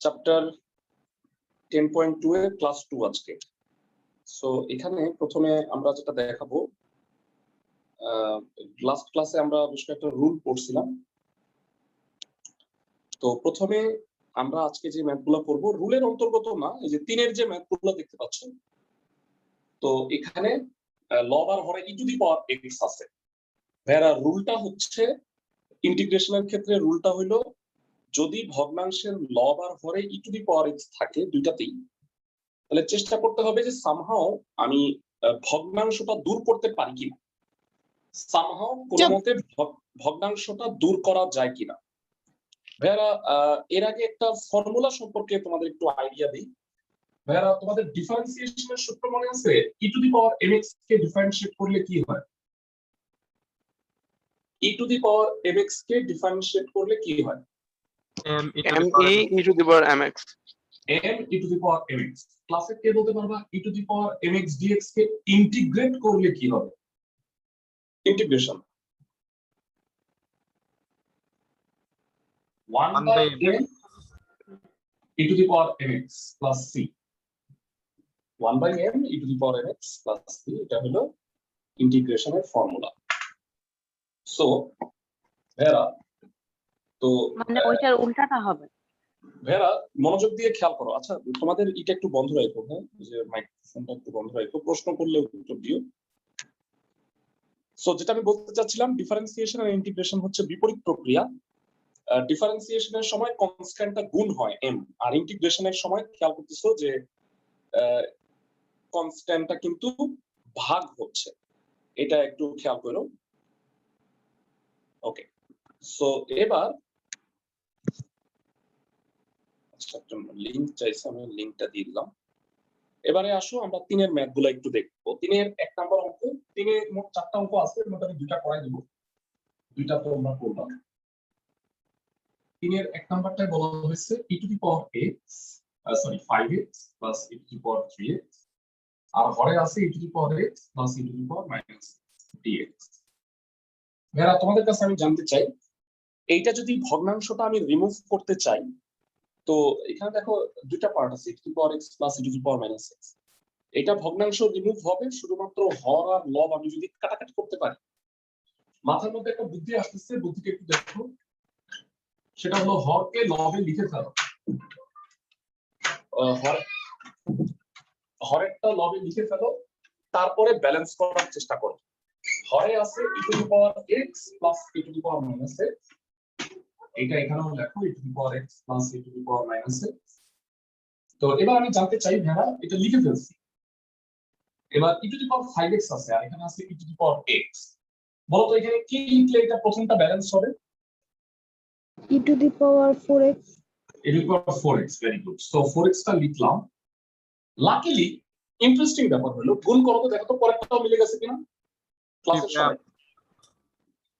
Chapter 10.2 এর class 2 আজকে। So এখানে প্রথমে আমরা যেটা দেখাবো, লাস্ট ক্লাসে আমরা বেশ একটা রুল পড়ছিলাম। তো প্রথমে আমরা আজকে যে ম্যাথগুলো করব রুলের অন্তর্গত না, এই যে 3 এর যে ম্যাথগুলো দেখতে পাচ্ছেন, তো এখানে লব আর হরে ই টু দি পাওয়ার এক্স আছে। ভেরা রুলটা হচ্ছে ইন্টিগ্রেশনের ক্ষেত্রে রুলটা হলো যদি ভগ্নাংশের লব আর হরে ই টু দি পাওয়ার এক্স থাকে দুইটাতেই, তাহলে চেষ্টা করতে হবে যে সামহাও আমি ভগ্নাংশটা দূর করতে পারি কিনা, সামহাও কোনো মতে ভগ্নাংশটা দূর করা যায় কিনা। ভাইয়ারা এর আগে একটা ফর্মুলা সম্পর্কে তোমাদের একটু আইডিয়া দিই। ভাইয়ারা তোমাদের ডিফারেন্সিয়েশনের সূত্র মনে আছে? E to the power mx কে ডিফারেন্সিয়েট করলে কি হয়? E to the power mx কে ডিফারেন্সিয়েট করলে কি হয়? m e to the power mx। m e to the power mx। ক্লাসে কে বলতে পারবা e to the power mx dx K integrate করলে কি হবে? Integration 1 by m e to the power mx plus c। 1 by m e to the power mx plus c, এটা হলো ইন্টিগ্রেশনের formula. So ভেরা, তো মানে ওইটার উল্টাটা হবে। ভেরা মনোযোগ দিয়ে খেয়াল করো। আচ্ছা, তোমাদের এটা একটু বন্ধ রাখো, হ্যাঁ, যে মাইক্রোফোনটা একটু বন্ধ রাখো, প্রশ্ন করলে উত্তর দিও। সো যেটা আমি বলতে চাচ্ছিলাম, ডিফারেন্সিয়েশন আর ইন্টিগ্রেশন হচ্ছে বিপরীত প্রক্রিয়া। ডিফারেন্সিয়েশনের সময় কনস্ট্যান্টটা গুণ হয় m, আর ইন্টিগ্রেশনের সময় খেয়াল করতেছো যে কনস্ট্যান্টটা কিন্তু ভাগ হচ্ছে, এটা একটু খেয়াল করো। ওকে, সো এবার লিংক চাইছে, আমি লিংকটা দিয়ে দিলাম। এবারে আসো আমরা 3 এর ম্যাথগুলো একটু দেখবো। 3 এর 1 নাম্বার অঙ্ক, 3 এর মোট 4টা অঙ্ক আছে, এর মধ্যে আমি দুইটা করাই দেব, দুইটা তো আমরা করলাম। 3 এর 1 নাম্বারটায় বলা হয়েছে e to the power x, sorry 5x plus e to the power 3x, আর হরে আছে e to the power x plus e to the power minus dx। ভাইরা তোমাদের কাছে আমি জানতে চাই, এইটা যদি ভগ্নাংশটা আমি রিমুভ করতে চাই, তো এখানে দেখো দুইটা পার্ট আছে, e to the power x plus e to the power minus x। এটা ভগ্নাংশ রিমুভ হবে শুধুমাত্র হর আর লব আমি যদি কাটাকাটি করতে পারি। মাথার মধ্যে একটা বুদ্ধি আসতেছে, বুদ্ধিকে একটু দেখো। সেটা হলো হরকে লবে লিখে ফেলো, হরেরটা লবে লিখে ফেলো, তারপরে ব্যালেন্স করার চেষ্টা করো। হরে আছে e to the power x plus e to the power minus x, এটা এখানেও লেখো e to the power x plus e to the power minus x। তো এবার আমি জানতে চাই, ভাইরা এটা লিখে ফেলছি, এবার e to the power 5x আছে আর এখানে আছে e to the power x। বলো তো এখানে কি লিখলে এটা প্রথমটা ব্যালেন্স হবে? e to the power 4x। e to the power 4x, very good. So 4x টা লিখলাম। লাকিলি ইন্টারেস্টিং ব্যাপার হলো, গুণ করো তো দেখো তো পরেরটাও মিলে গেছে কিনা ক্লাসের সবাই।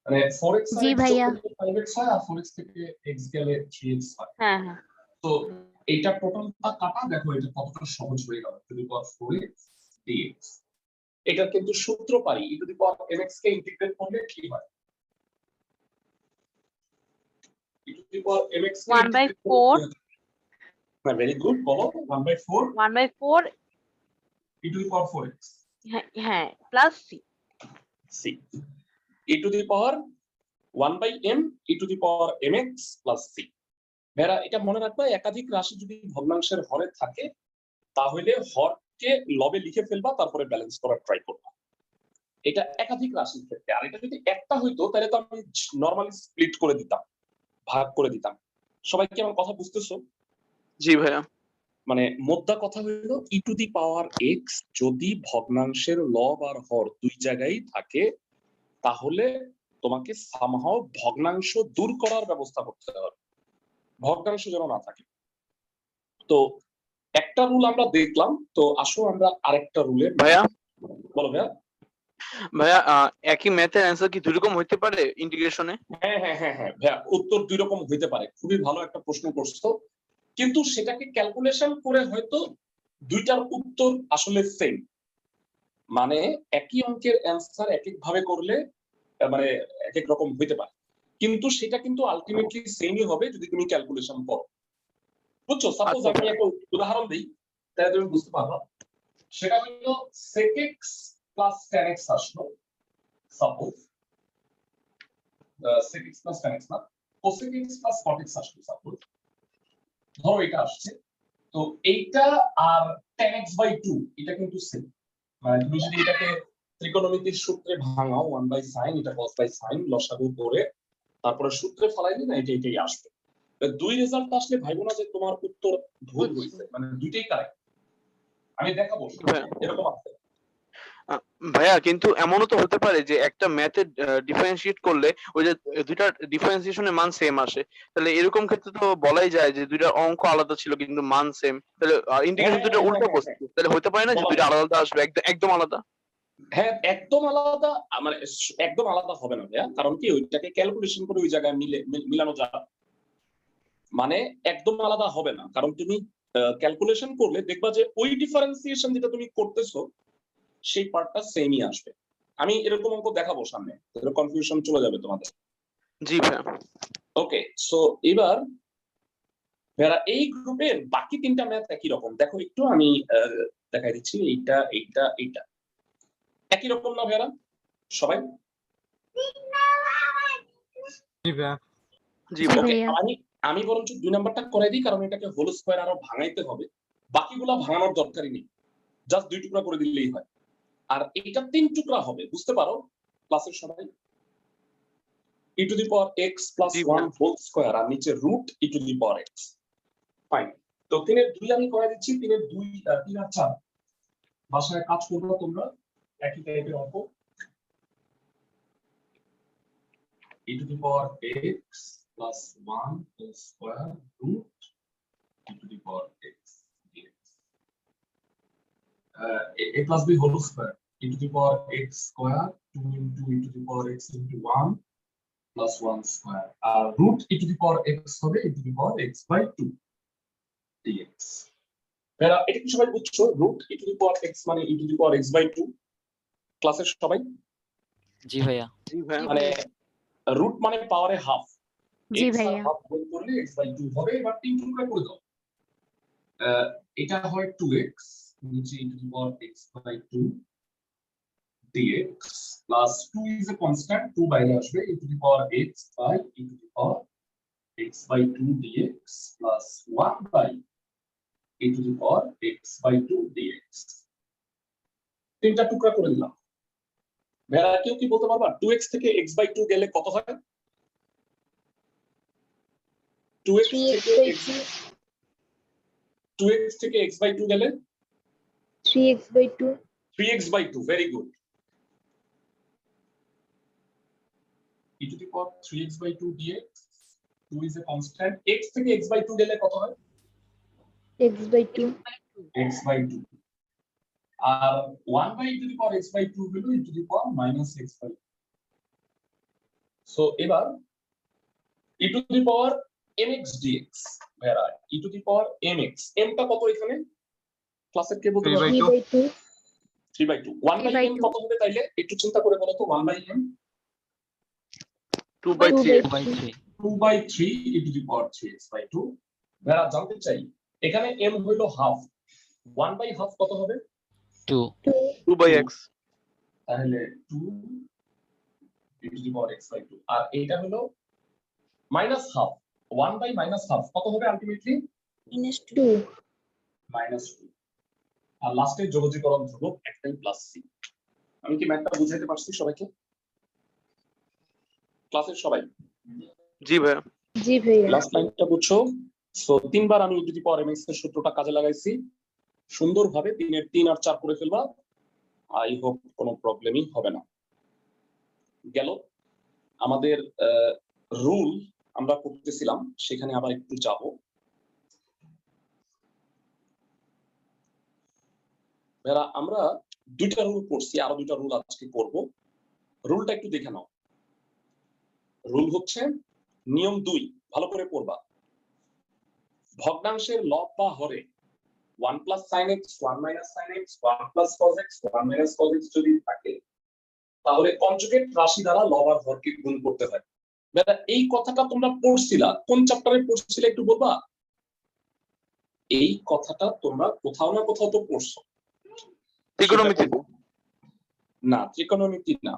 মানে 4x জি ভাইয়া, 5x হয় আর 4x থেকে x গেলে 3x হয়। হ্যাঁ হ্যাঁ। তো এইটা টোটালটা কাটা, দেখো এটা কতটা সহজ হয়ে গেল, e to the power 4x dx। এটা কিন্তু সূত্র পারি, e to the power mx K integrate করলে কি হয়? e to the power mx 1/4। হ্যাঁ, ভেরি গুড, বলো 1/4 1/4 e to the power 4x, হ্যাঁ plus c। e to the power 1 by m e to the power mx plus c। ভাইরা এটা মনে রাখবা, একাধিক রাশি যদি ভগ্নাংশের হরে থাকে তাহলে হরকে লবে লিখে ফেলবা, তারপরে ব্যালেন্স করার ট্রাই করবা। এটা একাধিক রাশির ক্ষেত্রে। আর এটা যদি একটা হইতো তাহলে তো আমি নরমালি স্প্লিট করে দিতাম, ভাগ করে দিতাম। সবাই কি আমার কথা বুঝতেছো? জি ভাইয়া। মানে মোদ্দা কথা হলো ই টু দি পাওয়ার এক্স যদি ভগ্নাংশের লব আর হর দুই জায়গায় থাকে, তাহলে তোমাকে সামহাও ভগ্নাংশ দূর করার ব্যবস্থা করতে হবে, ভগ্নাংশ যেন না থাকে। তো একটা রুল আমরা দেখলাম, তো আসো আমরা আরেকটা রুলে। ভাইয়া, বলো ভাইয়া। ভাইয়া একই ম্যাথের অ্যান্সার কি দুই রকম হইতে পারে ইন্টিগ্রেশনে? হ্যাঁ হ্যাঁ হ্যাঁ হ্যাঁ ভাইয়া, উত্তর দুই রকম হইতে পারে। খুবই ভালো একটা প্রশ্ন করছো, কিন্তু সেটাকে ক্যালকুলেশন করে হয়তো দুইটার উত্তর আসলে সেম, মানে একই অঙ্কের অ্যান্সার এক এক ভাবে করলে মানে এক এক রকম হইতে পারে, কিন্তু সেটা কিন্তু আলটিমেটলি সেমই হবে যদি তুমি ক্যালকুলেশন করো। বুঝছো? সাপোজ আচ্ছা। আমি একটা উদাহরণ দিই, তাহলে তুমি বুঝতে পারবা। সেটা হলো sec x plus tan x আসলো, suppose sec x plus tan x না, cosec x plus cot x আসলো সাপোজ। ধরো এটা আসছে, তো এইটা আর tan x by 2 এটা কিন্তু সেম। মানে তুমি যদি এটাকে ত্রিকোণমিতির সূত্রে ভাঙাও 1 by sin, এটা cos by sin, লসাগু করে তারপরে সূত্রে ফলাইলে না এটাই আসবে। দুই রেজাল্ট আসলে ভাইবো না যে তোমার উত্তর ভুল হয়েছে, মানে দুইটাই কারেক্ট। আমি দেখাবো এরকম আছে। ভাইয়া কিন্তু এমনও তো হতে পারে যে একটা ম্যাথে ডিফারেন্সিয়েট করলে ওই যে দুইটা ডিফারেন্সিয়েশনের মান সেম আসে, তাহলে এরকম ক্ষেত্রে তো বলাই যায় যে দুইটা অঙ্ক আলাদা ছিল কিন্তু মান সেম, তাহলে ইন্টিগ্রেশন দুটো উল্টো বস্তু, তাহলে হতে পারে না যে দুইটা আলাদা আলাদা আসবে, একদম আলাদা। হ্যাঁ একদম আলাদা, মানে একদম আলাদা হবে না ভাইয়া, কারণ কি ওইটাকে ক্যালকুলেশন করে ওই জায়গায় মিলানো যায়, মানে একদম আলাদা হবে না। কারণ তুমি ক্যালকুলেশন করলে দেখবা যে ওই ডিফারেন্সিয়েশন যেটা তুমি করতেছো সেই পার্টটা সেমই আসবে। আমি এরকম অঙ্ক দেখাবো সামনে, কনফিউশন চলে যাবে তোমাদের। জি ভাইয়া। ওকে, সো এবার ভাইয়া এই গ্রুপের বাকি তিনটা ম্যাথ একই রকম। দেখো একটু আমি দেখাই দিচ্ছি, এইটা এইটা এইটা একই রকম না ভাইয়া সবাই? জি ভাইয়া। জি জি ওকে, ভাইয়া। আমি বরঞ্চ 2 নাম্বারটা করাই দিই, কারণ এটাকে হোল স্কয়ার আরো ভাঙাইতে হবে। বাকিগুলা ভাঙানোর দরকারই নেই, জাস্ট 2 টুকরা করে দিলেই হয়। আর এইটা 3 টুকরা হবে, বুঝতে পারো ক্লাসের সবাই? e to the power x plus 1 whole square আর নিচে root e to the power x। Fine. তো 3 এর 2 আমি করাই দিচ্ছি, 3 এর 2 3 আর 4 বাসায় কাজ করবে তোমরা, একই টাইপের অঙ্ক। e to the power x plus 1 whole square root e to the power x dx। a plus b whole square e to the power x square 2 into e to the power x into 1 plus 1 square root e to the power x হবে e to the power x by 2 dx। এরা এটা কি সবাই বুঝছো? root e to the power x মানে e to the power x by 2 ক্লাসের সবাই? জি ভাইয়া। জি ভাইয়া। মানে রুট মানে পাওয়ারে হাফ, জি x আর ভাইয়া। হাফ গুণ করলে x by 2 হবে। এবার 3 টুকরা করে দাও, এটা হয় 2x নিচে e to the power x by 2 dx plus 2 is a constant, 2 বাইরে আসবে e to the power x by e to the power x by 2 dx plus 1 by e to the power x by 2 dx। তিনটা টুকরা করে দিলাম। ভাইয়া কেউ কি বলতে পারবা 2x থেকে x by 2 গেলে কত হয়? 2x থেকে x by 2 গেলে 3x by 2। 3x by 2, very good, e to the power 3x by 2 dx, 2 is a constant, x থেকে x by 2 গেলে কত হয়? x by 2। x by 2 R 1 by e to the power x by 2 হলো e to the power minus x by 2। So এবার e to the power mx dx, ভাইরা e to the power mx, m টা কত এখানে ক্লাসের কে বলতে পারবে? 3 by 2। 3 by 2। 1 by m কত হবে তাইলে একটু চিন্তা করে বলো তো? 1 by m 2 by 3। 2 by 3 e to the power 3x by 2। ভাইরা জানতে চাই এখানে m হলো হাফ, 1 by হাফ কত হবে? 2 by x। তাহলে 2 e to the power x by 2 আর এটা হলো minus half, 1 by minus half কত হবে আলটিমেটলি? -2। মাইনাস 2 আর লাস্টের যোগজীকরণ ধ্রুবক একটাই প্লাস c। আমি কি ম্যাথটা বুঝাইতে পারছি সবাইকে ক্লাসের সবাই? জি ভাইয়া। জি ভাইয়া। লাস্ট লাইনটা বুঝছো? সো তিনবার আমি e to the power mx এর সূত্রটা কাজে লাগাইছি সুন্দরভাবে, 3 এর 3 আর 4 করে ফেলবা, আই হোপ কোনো প্রবলেমই হবে না। গেল আমাদের রুল আমরা করতেছিলাম, সেখানে আবার একটু যাব। ভাইরা আমরা দুইটা রুল করছি, আরো দুইটা রুল আজকে করব। রুলটা একটু দেখে নাও। রুল হচ্ছে নিয়ম 2, ভালো করে পড়বা। ভগ্নাংশের লব বা হরে 1 plus sin x 1 minus sin x 1 plus cos x 1 minus cos x যদি থাকে, তাহলে কনজুগেট রাশি দ্বারা লব আর হরকে গুণ করতে হয়। ভাইরা এই কথাটা তোমরা পড়ছিলা, কোন চ্যাপ্টারে পড়ছিলে একটু বলবা? এই কথাটা তোমরা কোথাও না কোথাও তো পড়ছো। ত্রিকোণমিতিতে। না, ত্রিকোণমিতি না।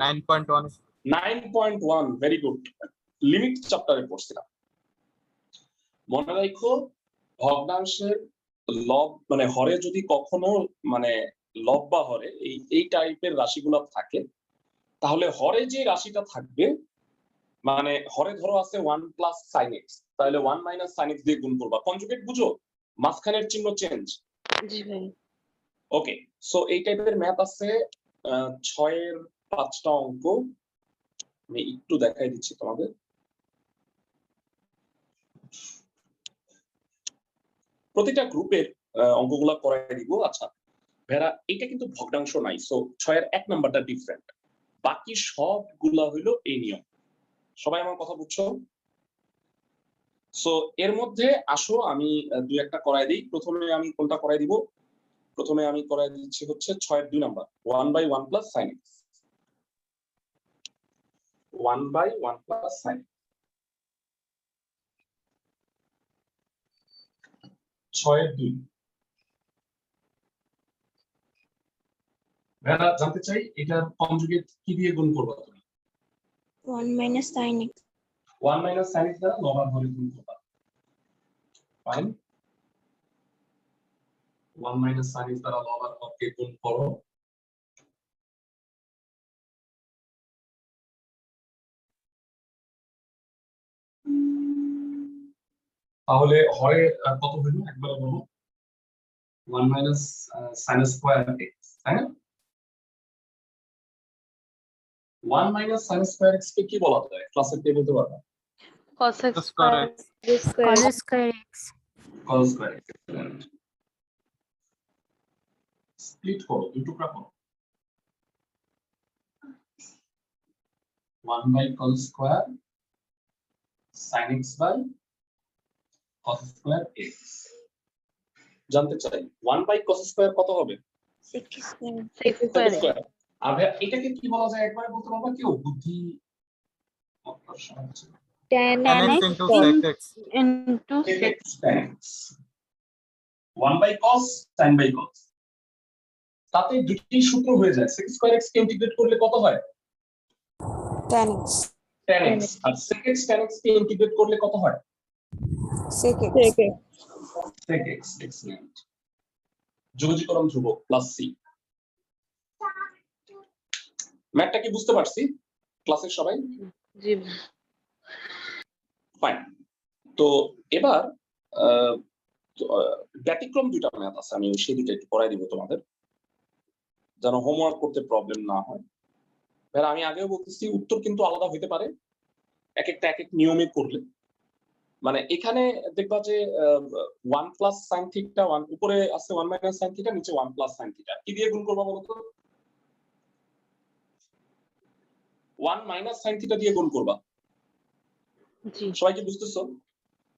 9.1 9.1 ভেরি গুড, লিমিট চ্যাপ্টারে পড়ছিলাম। মনে রাখো ভগ্নাংশের লব মানে হরে যদি কখনো মানে লব বা হরে এই টাইপের রাশিগুলো থাকে, তাহলে হরে যে রাশিটা থাকবে মানে হরে ধরো আছে 1 প্লাস sin x, তাহলে 1 মাইনাস sin x দিয়ে গুণ করবা। কনজুগেট বুঝো, মাঝখানের চিহ্ন চেঞ্জ। জি ভাই। ওকে, সো এই টাইপের ম্যাথ আছে 6 এর 5টা অঙ্ক। আমি একটু দেখাই দিচ্ছি তোমাদের। প্রতিটা গ্রুপের অঙ্কগুলা করাই দিব। আচ্ছা ভেরা, এটা কিন্তু ভগ্নাংশ নাই, সো 6 এর 1 নাম্বারটা ডিফারেন্ট, বাকি সবগুলা হইলো এই নিয়ম। সবাই আমার কথা বুঝছো? সো এর মধ্যে আসো আমি দুই একটা করাই দিই। প্রথমে আমি কোনটা করাই দিব? প্রথমে আমি করাই দিচ্ছি হচ্ছে 6 এর 2 number 1/1 plus sin x। 1/1 plus sin x 6 এর 2। ভেরা, জানতে চাই এটার কনজুগেট কি দিয়ে গুণ করবা তুমি? 1 minus sin x. 1 minus sin x দ্বারা লব আর হরে গুণ করবা। ফাইন, 1 মাইনাস sin x দ্বারা লব আর হরকে গুণ করো। তাহলে হরে কত হইল একবার বলো? 1 মাইনাস sin স্কয়ার x, তাই না? 1 মাইনাস sin স্কয়ার x কে কি বলা যায় ক্লাসে কে বলতে পারবে? cos x square x. Cos square x. cos square x। Split করো, দুই টুকরা করো। 1 by cos square sin x by cos square x। জানতে চাই 1 বাই cos স্কয়ার কত হবে? 6 square. 6 cos square square. আর ভাইয়া, এটাকে কি বলা যায় একবারে বলতে পারবা কেউ? বুদ্ধি Tan Tan x x into cos. sec x. into sec sec x tan x। 1 by cos sin by cos, তাতে দুটি সূত্র হয়ে যায়। sec স্কয়ার x কে ইন্টিগ্রেট করলে কত হয়? tan x tan x। আর sec x tan x কে ইন্টিগ্রেট করলে কত হয়? sec x sec x। Excellent. যোগজীকরণ ধ্রুবক প্লাস c। ম্যাথটা কি বুঝতে পারছি ক্লাসের সবাই? জি ফাইন। তো এবার ব্যতিক্রম দুইটা ম্যাথ আছে, আমি সেই দুটো একটু পড়াই দিব তোমাদের যেন হোমওয়ার্ক করতে প্রবলেম না হয়। ভাই আমি আগেও বলতেছি উত্তর কিন্তু আলাদা হইতে পারে এক একটা এক এক নিয়মে করলে। মানে এখানে দেখবা যে 1 প্লাস sin থিটা, 1 উপরে আছে 1 মাইনাস sin থিটা, নিচে 1 প্লাস sin থিটা। কি দিয়ে গুণ করবা বলো তো? 1 মাইনাস sin থিটা দিয়ে গুণ করবা। জি সবাই কি বুঝতেছো?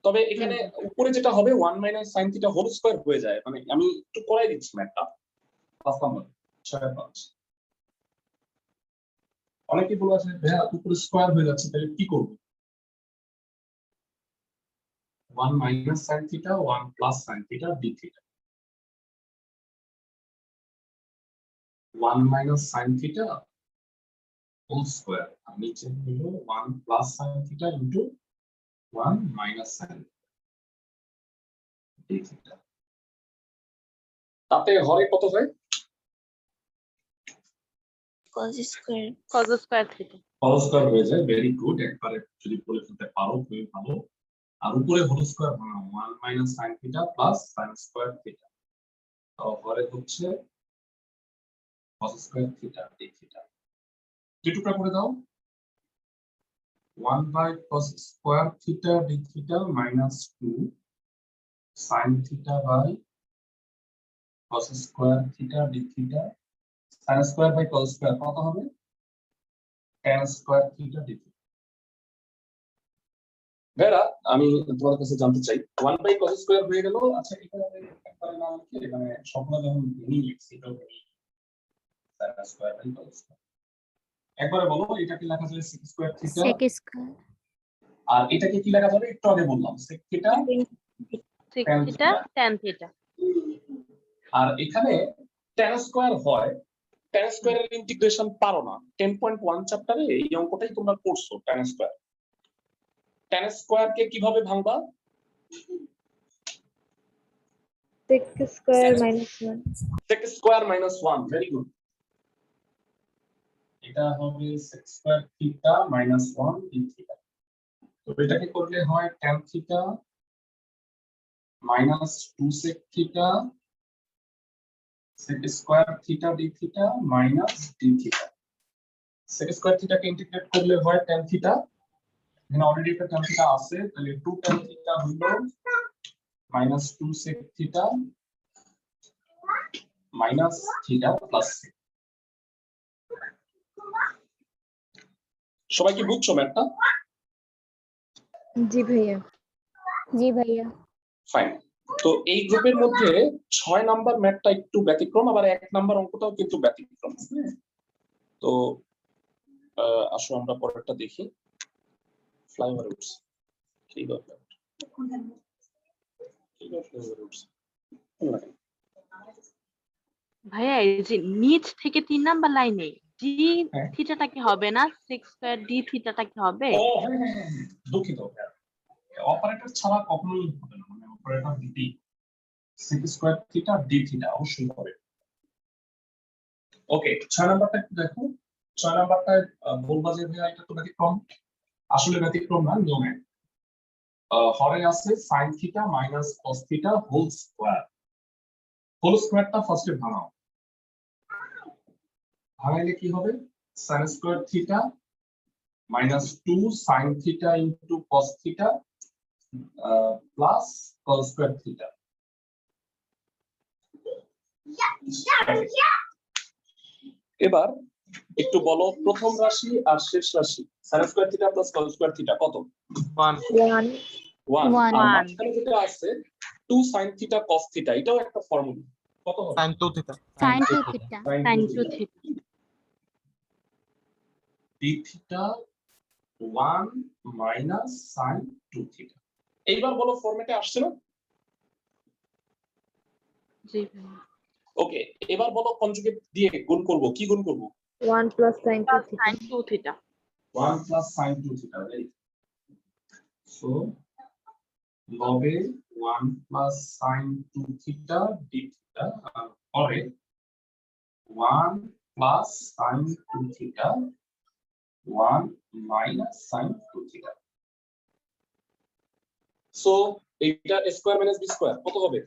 তবে এখানে উপরে যেটা হবে 1 minus sin theta whole square হয়ে যায়। মানে আমি একটু করাই দিচ্ছি ম্যাথটা। 5 নাম্বার 6/5। অনেকে বলে আছে ভাইয়া উপরে স্কয়ার হয়ে যাচ্ছে, তাহলে কি করব? 1 minus sin theta 1 plus sin theta d theta. 1 minus sin theta whole square, আর নিচে হলো 1 plus sin theta into 1 minus sin d theta. তাতে হরে কত হয়? Cos square. cos square theta whole square হয়ে যায়। ভেরি গুড, একবারে যদি বলে ফেলতে পারো খুবই ভালো। আর উপরে whole square 1 minus sin theta plus sin square theta. তো হরে হচ্ছে cos square theta d theta. দুই টুকরা করে দাও। 1 by cos square theta d theta minus 2 sin theta by cos square theta d theta. sin square by cos square কত হবে? tan square theta d theta. বেরা, আমি তোমার কাছে জানতে চাই 1 বাই cos স্কয়ার হয়ে গেল। আচ্ছা এটা একবারে না লিখে মানে সবগুলো যখন ভেঙে লিখছি এটাও ভেঙে sin square by cos square. একবারে বলো এটা কি লেখা যায় sec square theta, Sec square. আর এটাকে কি লেখা যাবে? একটু আগে বললাম sec theta sec tan theta theta। tan theta আর এখানে tan স্কয়ার হয়, tan স্কয়ারের ইন্টিগ্রেশন পারো না, 10.1 চ্যাপ্টারে এই অঙ্কটাই তোমরা পড়ছো। tan স্কয়ার কে কিভাবে ভাঙবা? sec square minus 1. sec square minus 1, very good. এটা হবে sec square theta minus 1 d theta. তো এটাকে করলে হয় tan theta minus 2 sec theta sec square theta d theta minus d theta. sec square থিটাকে ইন্টিগ্রেট করলে হয় tan থিটা, এখানে অলরেডি একটা tan থিটা আছে, তাহলে 2 tan থিটা হলো minus 2 sec theta minus theta plus sec। সবাই কি বুঝছো ম্যাথটা? জি ভাইয়া। জি ভাইয়া। ফাইন। তো এই গ্রুপের মধ্যে 6 নাম্বার ম্যাথটা একটু ব্যতিক্রম, আবার 1 নাম্বার অঙ্কটাও কিন্তু ব্যতিক্রম। তো আসো আমরা পরেরটা দেখি। ফ্লাইওভার রুটস কি দরকার? ভাইয়া এই যে নিচ থেকে 3 নাম্বার লাইনে d হ্যাঁ। থিটাটা কি হবে না, sec স্কয়ার d থিটাটা কি হবে? ও হ্যাঁ হ্যাঁ হ্যাঁ, দুঃখিত। অপারেটর ছাড়া কখনোই হবে না, মানে অপারেটর দিতেই sec square theta d theta অবশ্যই হবে। ওকে, 6 নাম্বারটা একটু দেখো। 6 নাম্বারটা বলবা যে ভাইয়া এটা তো ব্যতিক্রম। আসলে ব্যতিক্রম না, নিয়মে হরে আছে sin theta minus cos theta whole square. Whole স্কয়ারটা ফার্স্টে ভাঙাও। ভাঙাইলে কি হবে? sin square theta minus 2 sin theta into cos theta plus cos square theta. এবার একটু বলো প্রথম রাশি আর শেষ রাশি sin square theta plus cos square theta কত? 1 1. 1। আর 1 মাঝখানে যেটা আছে 2 sin থিটা cos থিটা, এটাও একটা ফর্মুলা। কত হবে? sin 2 theta Sin 2 theta. sin 2 theta d theta 1 minus sin 2 theta. এইবার বলো ফরম্যাটে আসছে না? জি ভাইয়া। ওকে, এবার বলো কনজুগেট দিয়ে গুণ করব, কি গুণ করব? 1 plus sin 2 theta. sin 2 theta 1 plus sin 2 theta, right? So log 1 plus sin 2 theta d theta or 1 plus sin 2 theta 1 minus sin 2 theta. So এটা স্কয়ার মাইনাস বি স্কয়ার কত হবে?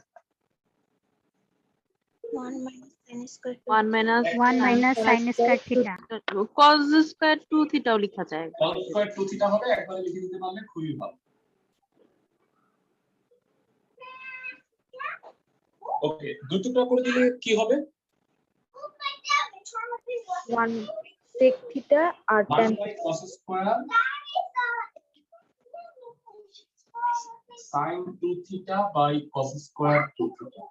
1 minus sin square. 1 minus 1 minus sin square theta. cos square 2 থিটাও লেখা যায়। cos square 2 theta হবে, একবারে লিখে দিতে পারলে খুবই ভালো। ওকে, দুই টুকরা করে দিলে কি হবে? 1 sec theta R 1 tan by cos square sin 2 theta by cos square 2 theta.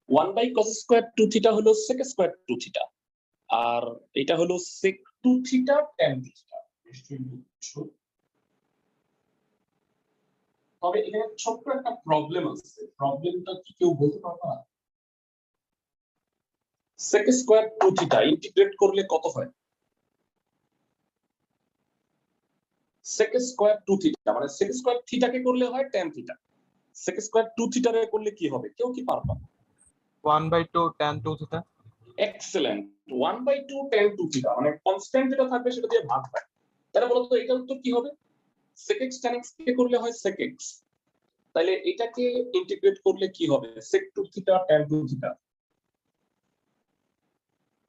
1 by cos square 2 theta হলো sec square 2 theta, আর এটা হলো sec 2 theta tan 2 theta। নিশ্চয়ই বুঝছো। তবে এখানে ছোট্ট একটা প্রবলেম আছে। প্রবলেমটা কি কেউ বলতে পারবে? sec square 2 theta ইন্টিগ্রেট করলে কত হয়? sec square 2 theta মানে sec square theta কে করলে হয় tan theta, sec square 2 theta রে করলে কি হবে? কেউ কি পারবে? 1/2 tan 2 theta excellent. 1/2 tan 2 theta মানে কনস্ট্যান্ট যেটা থাকবে সেটা দিয়ে ভাগ হয়। তাহলে বলো তো এটার উত্তর কি হবে? sec x tan x কে করলে হয় sec x, তাহলে এটাকে ইন্টিগ্রেট করলে কি হবে? sec 2 theta tan 2 theta।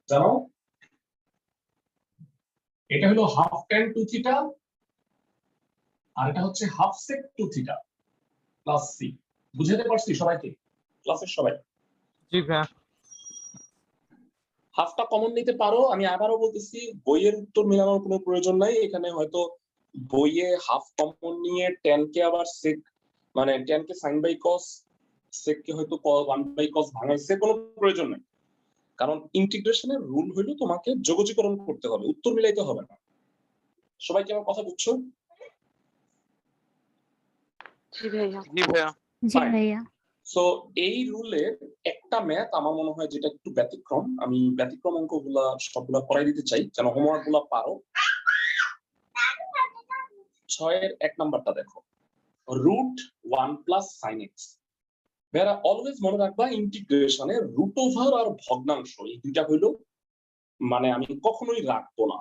জানো এটা হলো হাফ tan 2 theta আর এটা হচ্ছে half sec 2 theta plus c। বুঝাতে পারছি সবাইকে? ক্লাসের সবাই জি ভাইয়া হাফটা কমন নিতে পারো। আমি আবারও বলতেছি বইয়ের উত্তর মেলানোর কোনো প্রয়োজন নাই। এখানে হয়তো বইয়ে হাফ কমন নিয়ে tan কে আবার sec মানে tan কে sin বাই cos, sec কে হয়তো 1 বাই cos ভাঙাইছে, কোনো প্রয়োজন নাই। কারণ ইন্টিগ্রেশনের রুল হলো তোমাকে যোগজীকরণ করতে হবে, উত্তর মিলাইতে হবে না। সবাই কি আমার কথা বুঝছো? জি ভাইয়া। জি ভাইয়া। জি Fine. ভাইয়া। সো এই রুলের একটা ম্যাথ আমার মনে হয় যেটা একটু ব্যতিক্রম, আমি ব্যতিক্রম অঙ্কগুলা সবগুলা করাই দিতে চাই যেন হোমওয়ার্ক গুলা পারো। 6 এর 1 নাম্বারটা দেখো, রুট 1 প্লাস সাইন এক্স। ভাইয়া অলওয়েজ মনে রাখবা ইন্টিগ্রেশনে রুট ওভার আর ভগ্নাংশ এই দুইটা হইলো মানে আমি কখনোই রাখবো না,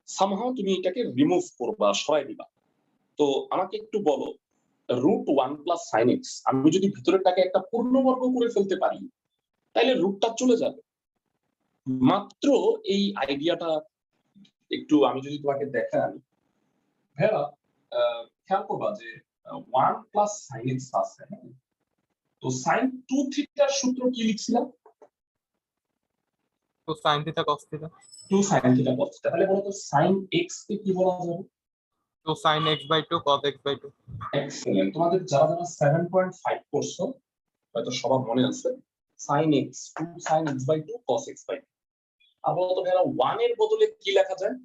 সামহাও তুমি এটাকে রিমুভ করবা, সরাই দিবা। তো আমাকে একটু বলো রুট 1 প্লাস সাইন এক্স আমি যদি ভিতরেরটাকে একটা পূর্ণবর্গ করে ফেলতে পারি তাহলে রুটটা চলে যাবে। মাত্র এই আইডিয়াটা একটু আমি যদি তোমাকে দেখাই, ভাইয়া খেয়াল করবা যে 1 প্লাস সাইন এক্স আছে, হ্যাঁ? তো সাইন 2 থিটার সূত্র কি লিখছিলাম? তো sin theta cos theta 2 sine theta cos theta. তাহলে বলো তো সাইন এক্স কে কি বলা যাবে? তো sin x/2 cos x/2 excellent. তোমাদের যারা যারা 7.5 করছো হয়তো সবার মনে আছে sin x 2 sin x/2 cos x/2। আর বলো তো ভাইয়া 1 এর বদলে কি লেখা যায়?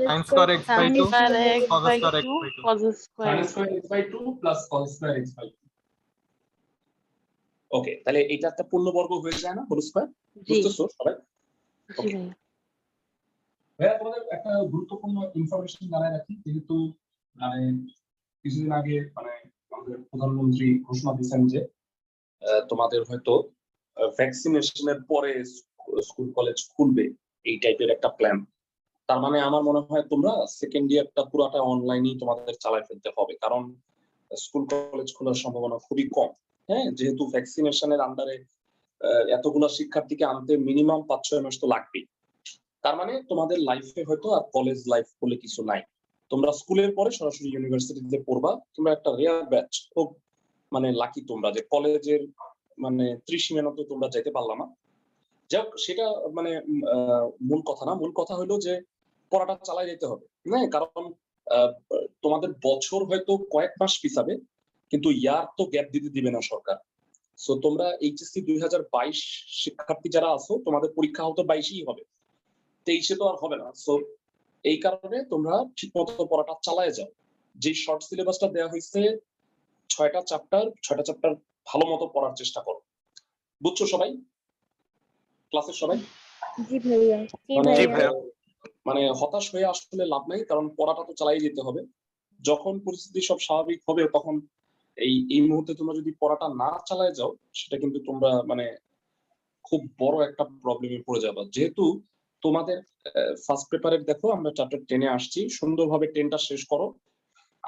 sin square x/2 square x cos by square 2 x/2 cos square sin square x/2 plus cos square x/2। Okay, তাহলে এটা একটা পূর্ণবর্গ হয়ে যায় না, হোল স্কয়ার? জি বুঝতেছো সবাই? জি ভাইয়া। ভাইয়া তোমাদের একটা গুরুত্বপূর্ণ ইনফরমেশন জানাই রাখি, যেহেতু মানে কিছুদিন আগে মানে আমাদের প্রধানমন্ত্রী ঘোষণা দিয়েছেন যে তোমাদের হয়তো ভ্যাকসিনেশনের পরে স্কুল কলেজ খুলবে, এই টাইপের একটা প্ল্যান। তার মানে আমার মনে হয় তোমরা সেকেন্ড ইয়ারটা পুরাটা অনলাইনেই তোমাদের চালায় ফেলতে হবে, কারণ স্কুল কলেজ খোলার সম্ভাবনা খুবই কম। হ্যাঁ, যেহেতু ভ্যাকসিনেশনের আন্ডারে এতগুলা শিক্ষার্থীকে আনতে মিনিমাম 5-6 মাস তো লাগবেই। তার মানে তোমাদের লাইফে হয়তো আর কলেজ লাইফ বলে কিছু নাই, তোমরা স্কুলের পরে সরাসরি ইউনিভার্সিটিতে পড়বা। তোমরা একটা রেয়ার ব্যাচ, খুব মানে লাকি তোমরা যে কলেজের মানে ত্রিসীমানাতে তোমরা যেতে পারলাম না। যাক সেটা মানে মূল কথা না, মূল কথা হলো যে পড়াটা চালাই যেতে হবে, হ্যাঁ? কারণ তোমাদের বছর হয়তো কয়েক মাস পিছাবে কিন্তু ইয়ার তো গ্যাপ দিতে দিবে না সরকার। সো তোমরা এইচএসসি 2022 শিক্ষার্থী যারা আছো তোমাদের পরীক্ষা হয়তো 22-ই হবে, 23-এ তো আর হবে না। সো এই কারণে তোমরা ঠিকমতো পড়াটা চালায় যাও। যে শর্ট সিলেবাসটা দেওয়া হয়েছে 6টা চ্যাপ্টার ভালো মতো পড়ার চেষ্টা করো। বুঝছো সবাই? ক্লাসের সবাই? জি ভাইয়া। জি ভাইয়া। মানে হতাশ হয়ে আসলে লাভ নাই, কারণ পড়াটা তো চালাই যেতে হবে। যখন পরিস্থিতি সব স্বাভাবিক হবে তখন এই মুহূর্তে তোমরা যদি পড়াটা না চালায় যাও সেটা কিন্তু তোমরা মানে খুব বড় একটা প্রবলেমে পড়ে যাবে। যেহেতু তোমাদের ফার্স্ট পেপারের দেখো আমরা চ্যাপ্টার 10-এ আসছি, সুন্দরভাবে 10টা শেষ করো।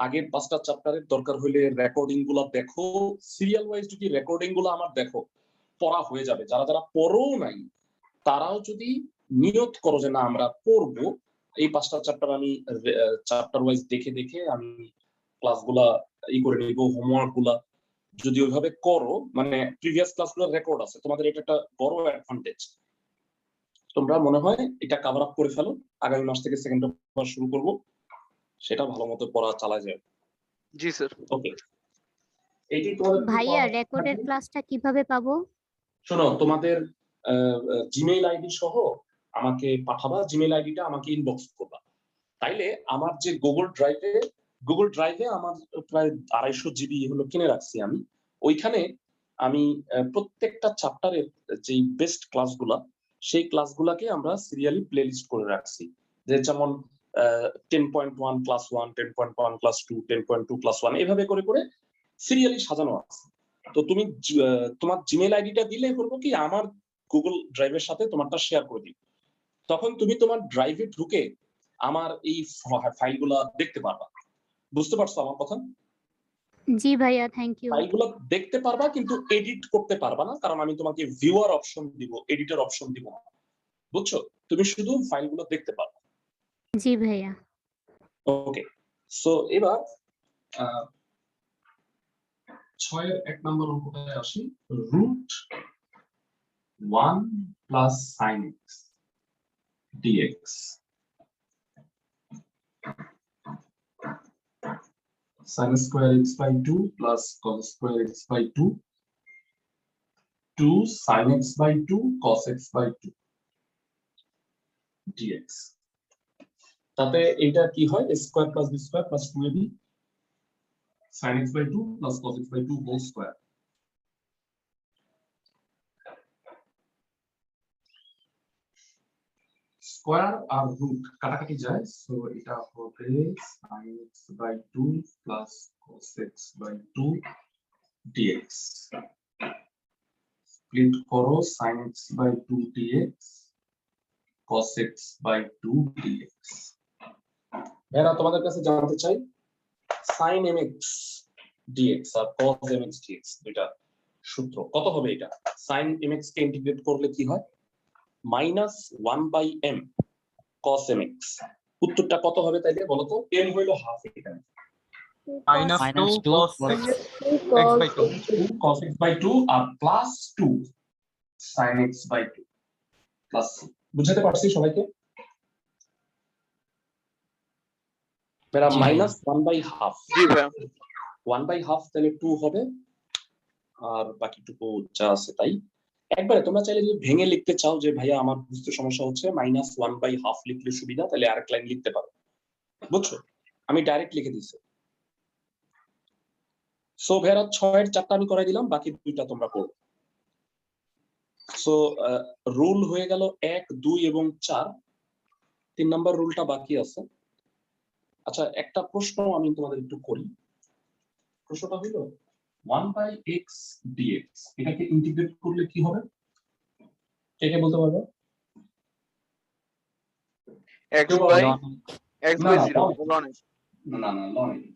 আগের 5টা চ্যাপ্টারের দরকার হলে রেকর্ডিং গুলা দেখো, সিরিয়াল ওয়াইজ যদি রেকর্ডিং গুলো আমার দেখো পড়া হয়ে যাবে। যারা যারা পড়ো নাই তারাও যদি নিয়ত করো যে না আমরা পড়বো, এই 5টা চ্যাপ্টার আমি চ্যাপ্টার ওয়াইজ দেখে দেখে আমি ক্লাসগুলা করে নিব, হোমওয়ার্ক গুলা যদি ওইভাবে করো, মানে প্রিভিয়াস ক্লাসগুলোর রেকর্ড আছে, তোমাদের এটা একটা বড় অ্যাডভান্টেজ। তোমরা মনে হয় এটা কভার আপ করে ফেলো, আগামী মাস থেকে সেকেন্ড পেপার শুরু করব, সেটা ভালো মতো পড়া চালায় যায়। জি স্যার। ওকে, এইটি তোমাদের ভাইয়া রেকর্ডের ক্লাসটা কিভাবে পাবো? শোনো, তোমাদের জিমেইল আইডি সহ আমাকে পাঠাবা, জিমেইল আইডিটা আমাকে ইনবক্স করবা। তাইলে আমার যে গুগল ড্রাইভে আমার প্রায় 250 জিবি হলো কিনে রাখছি আমি, ওইখানে আমি প্রত্যেকটা চ্যাপ্টারের যে বেস্ট ক্লাসগুলা সেই ক্লাসগুলাকে আমরা সিরিয়ালি প্লেলিস্ট করে রাখছি। যে যেমন 10.1 ক্লাস 1, 10.1 ক্লাস 2, 10.2 ক্লাস 1, এভাবে করে করে সিরিয়ালি সাজানো আছে। তো তুমি তোমার জিমেইল আইডিটা দিলে করবো কি আমার গুগল ড্রাইভের সাথে তোমারটা শেয়ার করে দিই, তখন তুমি তোমার ড্রাইভে ঢুকে আমার এই ফাইলগুলা দেখতে পারবা। বুঝতে পারছো আমার কথা? জি ভাইয়া, থ্যাংক ইউ। ফাইলগুলো দেখতে পারবা কিন্তু এডিট করতে পারবা না, কারণ আমি তোমাকে ভিউয়ার অপশন দিব, এডিটর অপশন দিব না। বুঝছো? তুমি শুধু ফাইলগুলো দেখতে পারবা। জি ভাইয়া। ওকে, সো এবার 6 এর 1 নম্বর অঙ্কটায় আসি। Root 1 plus sine x dx. sin square x by 2 plus cos square x by 2, 2 sin x by 2 cos x by 2 dx। তাতে এটা কি হয়? a square plus b square plus 2ab। sin x by 2 plus cos x by 2 whole square. Square আর root কাটাকাটি যায়, so এটা হবে sin x by 2 plus cos x by 2 dx. Split করো sin x by 2 dx cos x by 2 dx. এরা তোমাদের কাছে জানতে চাই sin mx dx আর cos mx dx দুইটা সূত্র কত হবে। এটা sin mx কে ইন্টিগ্রেট করলে কি হয়, -1/m cos mx। উত্তরটা কত হবে তাইলে বলো তো? m হইলো হাফ, এখানে -2 cos x by 2 2 cos x by 2 আর plus 2 sin x by 2 plus. বুঝাতে পারছি সবাইকে? মেরা জি ভাইয়া। -1/2 জি ভাইয়া। 1/2 তাহলে 2 হবে, আর বাকিটুকু যা আছে তাই। একবারে তোমরা চাইলে যদি ভেঙে লিখতে চাও যে ভাইয়া আমার বুঝতে সমস্যা হচ্ছে, -1/2 লিখলে সুবিধা, তাহলে আরেক লাইন লিখতে পারো। বুঝছো? আমি ডাইরেক্ট লিখে দিছি। সো ভাইয়া 6 এর 4টা আমি করাই দিলাম, বাকি দুইটা তোমরা করো। সো রুল হয়ে গেল 1, 2 এবং 4। 3 নাম্বার রুলটা বাকি আছে। আচ্ছা, একটা প্রশ্ন আমি তোমাদের একটু করি। প্রশ্নটা হলো 1/x dx এটাকে ইন্টিগ্রেট করলে কি হবে? কে কে বলতে পারবে? x by x না, by না, 0 ln x। না না ln x।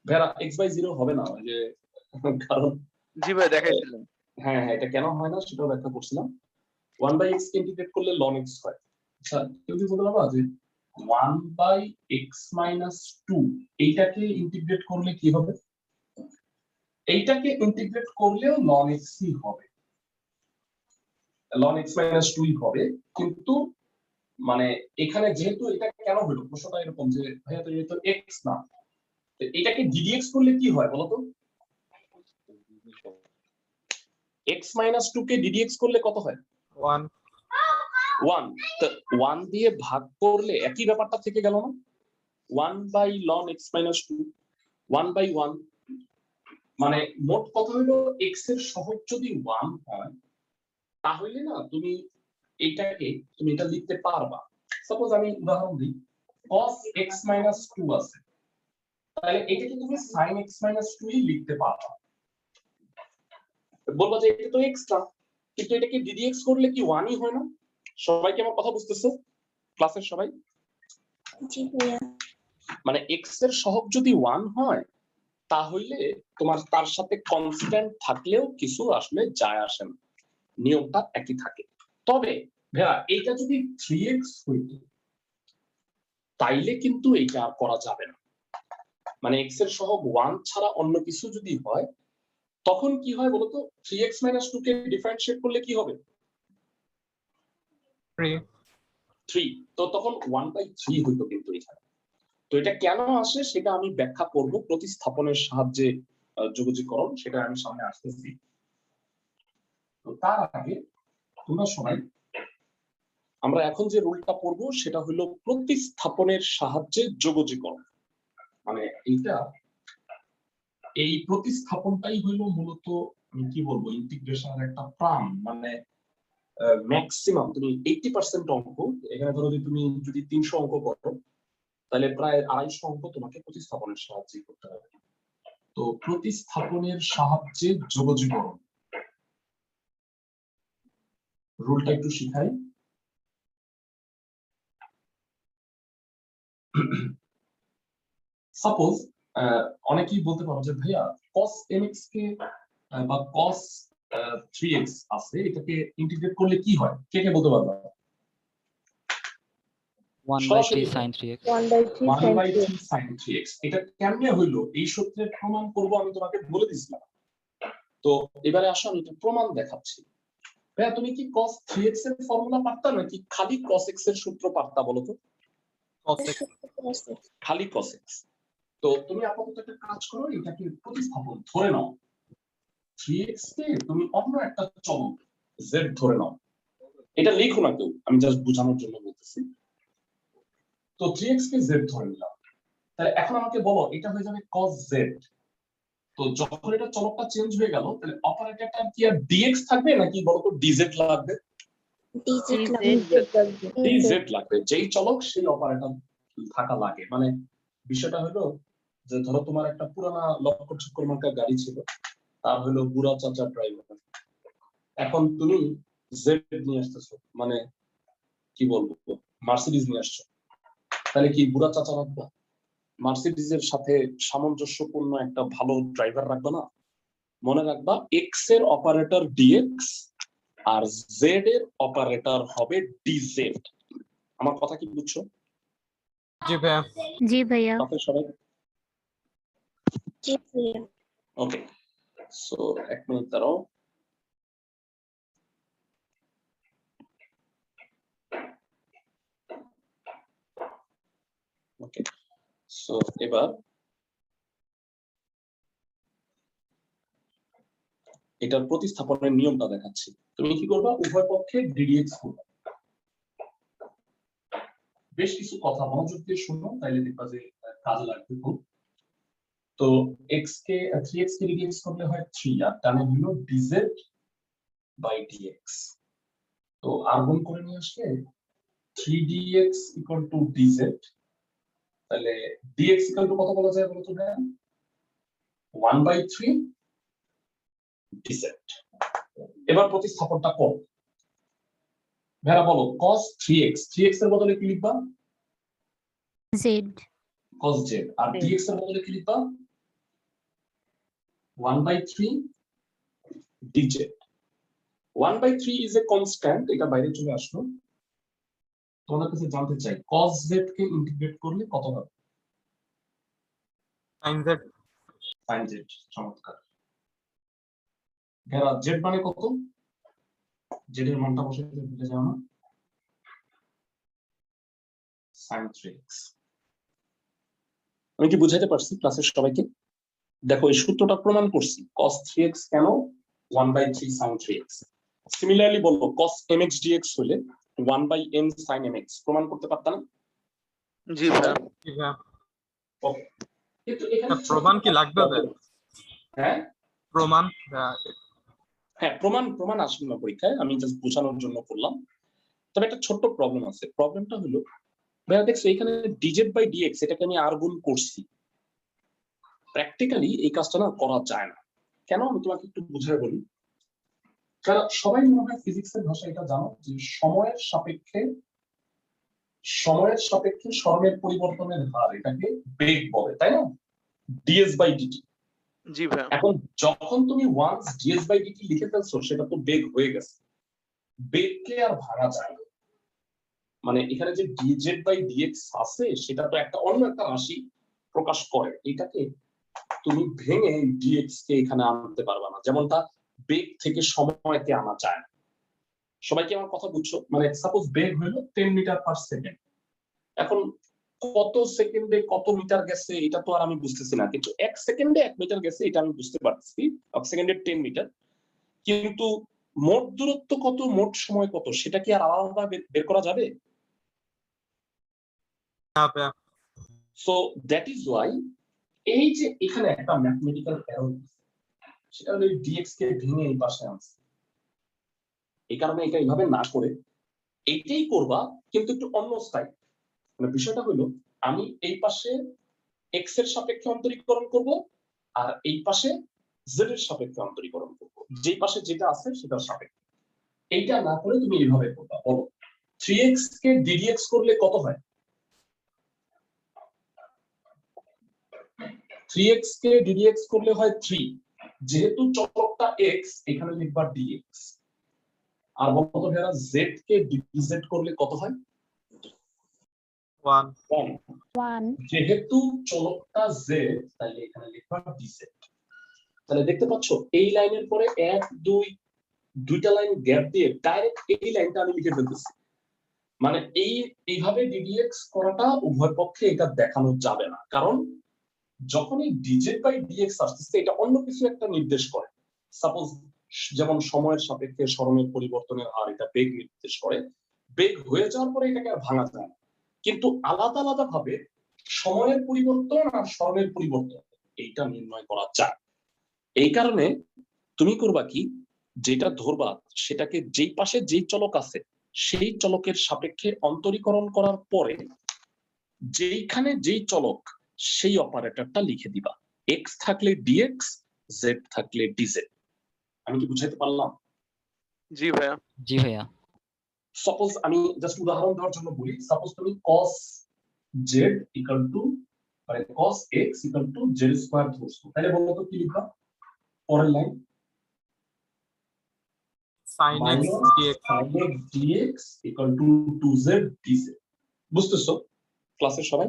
ভাইয়া x by 0 হবে না, ওই যে কারণ জি ভাই দেখাইছিলেন। হ্যাঁ হ্যাঁ, এটা কেন হয় না সেটাও ব্যাখ্যা করছিলাম। 1/x কে ইন্টিগ্রেট করলে ln x হয়। আচ্ছা, কেউ কি বলতে পারবা যে 1/x - 2 এইটাকে ইন্টিগ্রেট করলে কি হবে? এইটাকে ইন্টিগ্রেট করলেও ln x ই হবে, ln x - 2 হবে। কিন্তু মানে এখানে যেহেতু এটা কেন হলো, প্রশ্নটা এরকম যে ভাইয়া তো যেহেতু x না, তো এটাকে ddx করলে কি হয় বলতো? x - 2 কে ddx করলে কত হয়? 1 1। তো 1 দিয়ে ভাগ করলে একই ব্যাপারটা থেকে গেল না? 1/ln x - 2 1/1। মানে মোট কথা হলো x এর সহগ যদি 1 হয় তাহলে না তুমি এটা লিখতে পারবা। সাপোজ আমি উদাহরণ দিই, cos x - 2 আছে, তাহলে এটাকে তুমি sin x - 2 ই লিখতে পারবা। বলবা যে এটা তো x না, কিন্তু এটাকে ddx করলে কি 1 ই হয় না? সবাই কি আমার কথা বুঝতেছো? ক্লাসের সবাই? জি ভাইয়া। মানে x এর সহগ যদি 1 হয় তাহলে তোমার তার সাথে কনস্ট্যান্ট থাকলেও কিছু আসলে যায় আসে না, নিয়মটা একই থাকে। তবে ভাইয়া এটা যদি 3x হইতো তাইলে কিন্তু এটা আর করা যাবে না। মানে x এর সহগ 1 ছাড়া অন্য কিছু যদি হয় তখন কি হয় বলতো? 3x - 2 কে ডিফারেন্সিয়েট করলে কি হবে? 3। তো তখন 1/3 হইতো কিন্তু এখানে। তো এটা কেন আসে সেটা আমি ব্যাখ্যা করব প্রতিস্থাপনের সাহায্যে, যোগজীকরণ, সেটা আমি সামনে আসতেছি। তো তার আগে তোমরা সবাই, আমরা এখন যে রুলটা পড়বো সেটা হলো প্রতিস্থাপনের সাহায্যে যোগজীকরণ। মানে এই প্রতিস্থাপনটাই হলো মূলত আমি কি বলবো ইন্টিগ্রেশনের একটা প্রাণ। মানে ম্যাক্সিমাম তুমি 80% অঙ্ক, এখানে ধরো তুমি যদি 300 অঙ্ক করো তাহলে প্রায় 250 অঙ্ক তোমাকে প্রতিস্থাপনের সাহায্যে করতে হবে। তো প্রতিস্থাপনের সাহায্যে যোগজীকরণ রুলটা একটু শিখাই। সাপোজ অনেকেই বলতে পারো যে ভাইয়া cos mx কে বা cos 3x আছে, এটাকে ইন্টিগ্রেট করলে কি হয়? কে কে বলতে পারবা? 1/3 sin 3x 1/3 sin 3x। এটা কেমনে হইলো? এই সূত্রের প্রমাণ করব আমি তোমাকে বলে দিছিলাম। তো এবারে আসো আমি একটা প্রমাণ দেখাচ্ছি। ভাইয়া তুমি কি cos 3x এর ফর্মুলা পারতা নাকি খালি cos x এর সূত্র পারতা বলো তো? cos x খালি cos x। তো তুমি আপাতত একটা কাজ করো, এটাকে প্রতিস্থাপন ধরে নাও। 3x কে তুমি অন্য একটা চলক z ধরে নাও। এটা লিখো না কেউ, আমি জাস্ট বোঝানোর জন্য বলতেছি। তো 3x কে z ধরে নিলাম, তাহলে এখন আমাকে বলো এটা হয়ে যাবে cos z। তো যখন এটা চলকটা চেঞ্জ হয়ে গেল তাহলে অপারেটরটা কি আর dx থাকবে নাকি বলো তো dz লাগবে? ডিজিট dz লাগবে, যেই চলক সেই অপারেটর থাকা লাগে। মানে বিষয়টা হলো যে ধরো তোমার একটা পুরানা লক্কর চক্কর মার্কা গাড়ি ছিল, তার হলো বুড়া চাচা ড্রাইভার, এখন তুমি জেড নিয়ে আসতেছো, মানে কি বলবো মার্সিডিজ নিয়ে আসছো, তাহলে কি বুড়া চাচা রাখবা? মার্সিডিজের সাথে সামঞ্জস্যপূর্ণ একটা ভালো ড্রাইভার রাখবা না? মনে রাখবা এক্স এর অপারেটর ডিএক্স আর জেড এর অপারেটর হবে ডিজেড। আমার কথা কি বুঝছো? জি ভাইয়া। জি ভাইয়া। তারপরে সবাই জি ভাইয়া। ওকে, সো এক মিনিট দাঁড়াও। ওকে, সো এবার এটার প্রতিস্থাপনের নিয়মটা দেখাচ্ছি। তুমি কি করবা, উভয় পক্ষে ডিডিএক্স করবা। বেশ কিছু কথা মনোযোগ দিয়ে শুনো, তাইলে দেখবা যে কাজে লাগবে খুব। তো এক্স কে 3x কে ডিডিএক্স করলে হয় 3, আর ডানে হলো ডিজেড বাই ডিএক্স। তো আর গুণ করে নিয়ে আসলে 3dx ইকুয়াল টু ডিজেড, তাহলে dx ইকুয়াল টু কত বলা যায় বলো তো ভাইয়া? 1/3 ডিজেড। এবার প্রতিস্থাপনটা করো। ভাইয়া বলো cos 3x, 3x এর বদলে কি লিখবা? জেড। cos z। আর dx এর বদলে কি লিখবা? 1/3 dz। 1/3 ইজ এ কনস্ট্যান্ট, এটা বাইরে চলে আসলো। তোমাদের কাছে জানতে চাই cos z কে ইন্টিগ্রেট করলে কত হবে? sin z। sin z। চমৎকার। ভাইয়া z মানে কত? z এর মানটা বসাতে ভুলে যাও না। sin 3x। আমি কি বুঝাইতে পারছি ক্লাসের সবাইকে? দেখো এই সূত্রটা প্রমাণ করছি, cos 3x কেন 1/3 sin 3x। সিমিলারলি বলবো cos mx dx হলে 1/m sin mx, প্রমাণ করতে পারতাম না? জি ভাইয়া। জি ভাইয়া। ওকে, কিন্তু এখানে প্রমাণ কি লাগবে ভাইয়া? হ্যাঁ প্রমাণ হ্যাঁ, প্রমাণ আসবে না পরীক্ষায়, আমি জাস্ট বোঝানোর জন্য করলাম। তবে একটা ছোট্ট প্রবলেম আছে। প্রবলেমটা হলো ভাইয়া দেখছো এখানে ডিজেড বাই ডিএক্স, এটাকে আমি আর গুণ করছি। প্র্যাকটিক্যালি এই কাজটা না করা যায় না। কেন আমি তোমাকে একটু বুঝাই বলি। কারণ সবাই মনে হয় ফিজিক্সের ভাষায় এটা জানো যে সময়ের সাপেক্ষে সরণের পরিবর্তনের হার, এটাকে বেগ বলে, তাই না? DS by DT. জি ভাইয়া। এখন যখন তুমি ওয়ান্স ডিএস বাই ডিটি লিখে ফেলছো, সেটা তো বেগ হয়ে গেছে, বেগকে আর ভাঙা যায় না। মানে এখানে যে ডিজেড বাই ডিএক্স আছে সেটা তো একটা অন্য একটা রাশি প্রকাশ করে, এটাকে তুমি ভেঙে ডিএক্স কে এখানে আনতে পারবে না, যেমনটা বেগ থেকে সময়কে আনা যায় না। সবাই কি আমার কথা বুঝছো? মানে সাপোজ বেগ হলো 10 মিটার পার সেকেন্ড, এখন কত সেকেন্ডে কত মিটার গেছে এটা তো আর আমি বুঝতেছি না, কিন্তু 1 সেকেন্ডে 1 মিটার গেছে এটা আমি বুঝতে পারছি, 1 সেকেন্ডে 10 মিটার। কিন্তু মোট দূরত্ব কত, মোট সময় কত, সেটা কি আর আলাদা বের করা যাবে? না ভাইয়া। সো দ্যাট ইজ ওয়াই এই যে এখানে একটা ম্যাথমেটিক্যাল এরর, সেটা হলো ডিএক্স কে ভেঙে এই পাশে আনছে। এই কারণে এটা এইভাবে না করে এইটাই করবা, কিন্তু একটু অন্য স্টাইল। মানে বিষয়টা হলো আমি এই পাশে এক্স এর সাপেক্ষে অন্তরীকরণ করব, আর এই পাশে জেড এর সাপেক্ষে অন্তরীকরণ করব, যেই পাশে যেটা আছে সেটার সাপেক্ষে। এইটা না করে তুমি এইভাবে করবা। বলো 3x কে ddx করলে কত হয়? 3x কে ddx করলে হয় 3, যেহেতু চলকটা x এখানে লিখবা dx। আর বলতো ভাইরা z কে dz করলে কত হয়? 1। 1 যেহেতু চলকটা z, তাহলে এখানে লিখবা dz। তাহলে দেখতে পাচ্ছ এই লাইনের পরে 1 2 দুইটা লাইন গ্যাপ দিয়ে ডাইরেক্ট এই লাইনটা আমি লিখে ফেলতেছি। মানে এইভাবে ddx করাটা উভয় পক্ষে এটা দেখানো যাবে না, কারণ যখনই dz বাই dx আসছে এটা অন্য কিছু একটা নির্দেশ করে। সাপোজ যেমন সময়ের সাপেক্ষে সরণের পরিবর্তনের হার, এটা বেগ নির্দেশ করে। বেগ হয়ে যাওয়ার পরে এটাকে আর ভাঙা যায় না, কিন্তু আলাদা আলাদা ভাবে সময়ের পরিবর্তন আর স্মরণের পরিবর্তন এইটা নির্ণয় করা যায়। এই কারণে তুমি করবা কি, যেটা ধরবা সেটাকে যেই পাশে যেই চলক আছে সেই চলকের সাপেক্ষে অন্তরীকরণ করার পরে যেইখানে যেই চলক সেই অপারেটরটা লিখে দিবা। এক্স থাকলে ডিএক্স, জেড থাকলে ডিজেড। আমি কি বুঝাইতে পারলাম? জি ভাইয়া। জি ভাইয়া। সাপোজ আমি জাস্ট উদাহরণ দেওয়ার জন্য বলি, সাপোজ তুমি cos z ইকুয়াল টু মানে cos x equal to z square ধরছো, তাহলে বলো তো কি লিখবা? পরের line sin x minus dx sin x dx equal to 2z dz। বুঝতেছো ক্লাসের সবাই?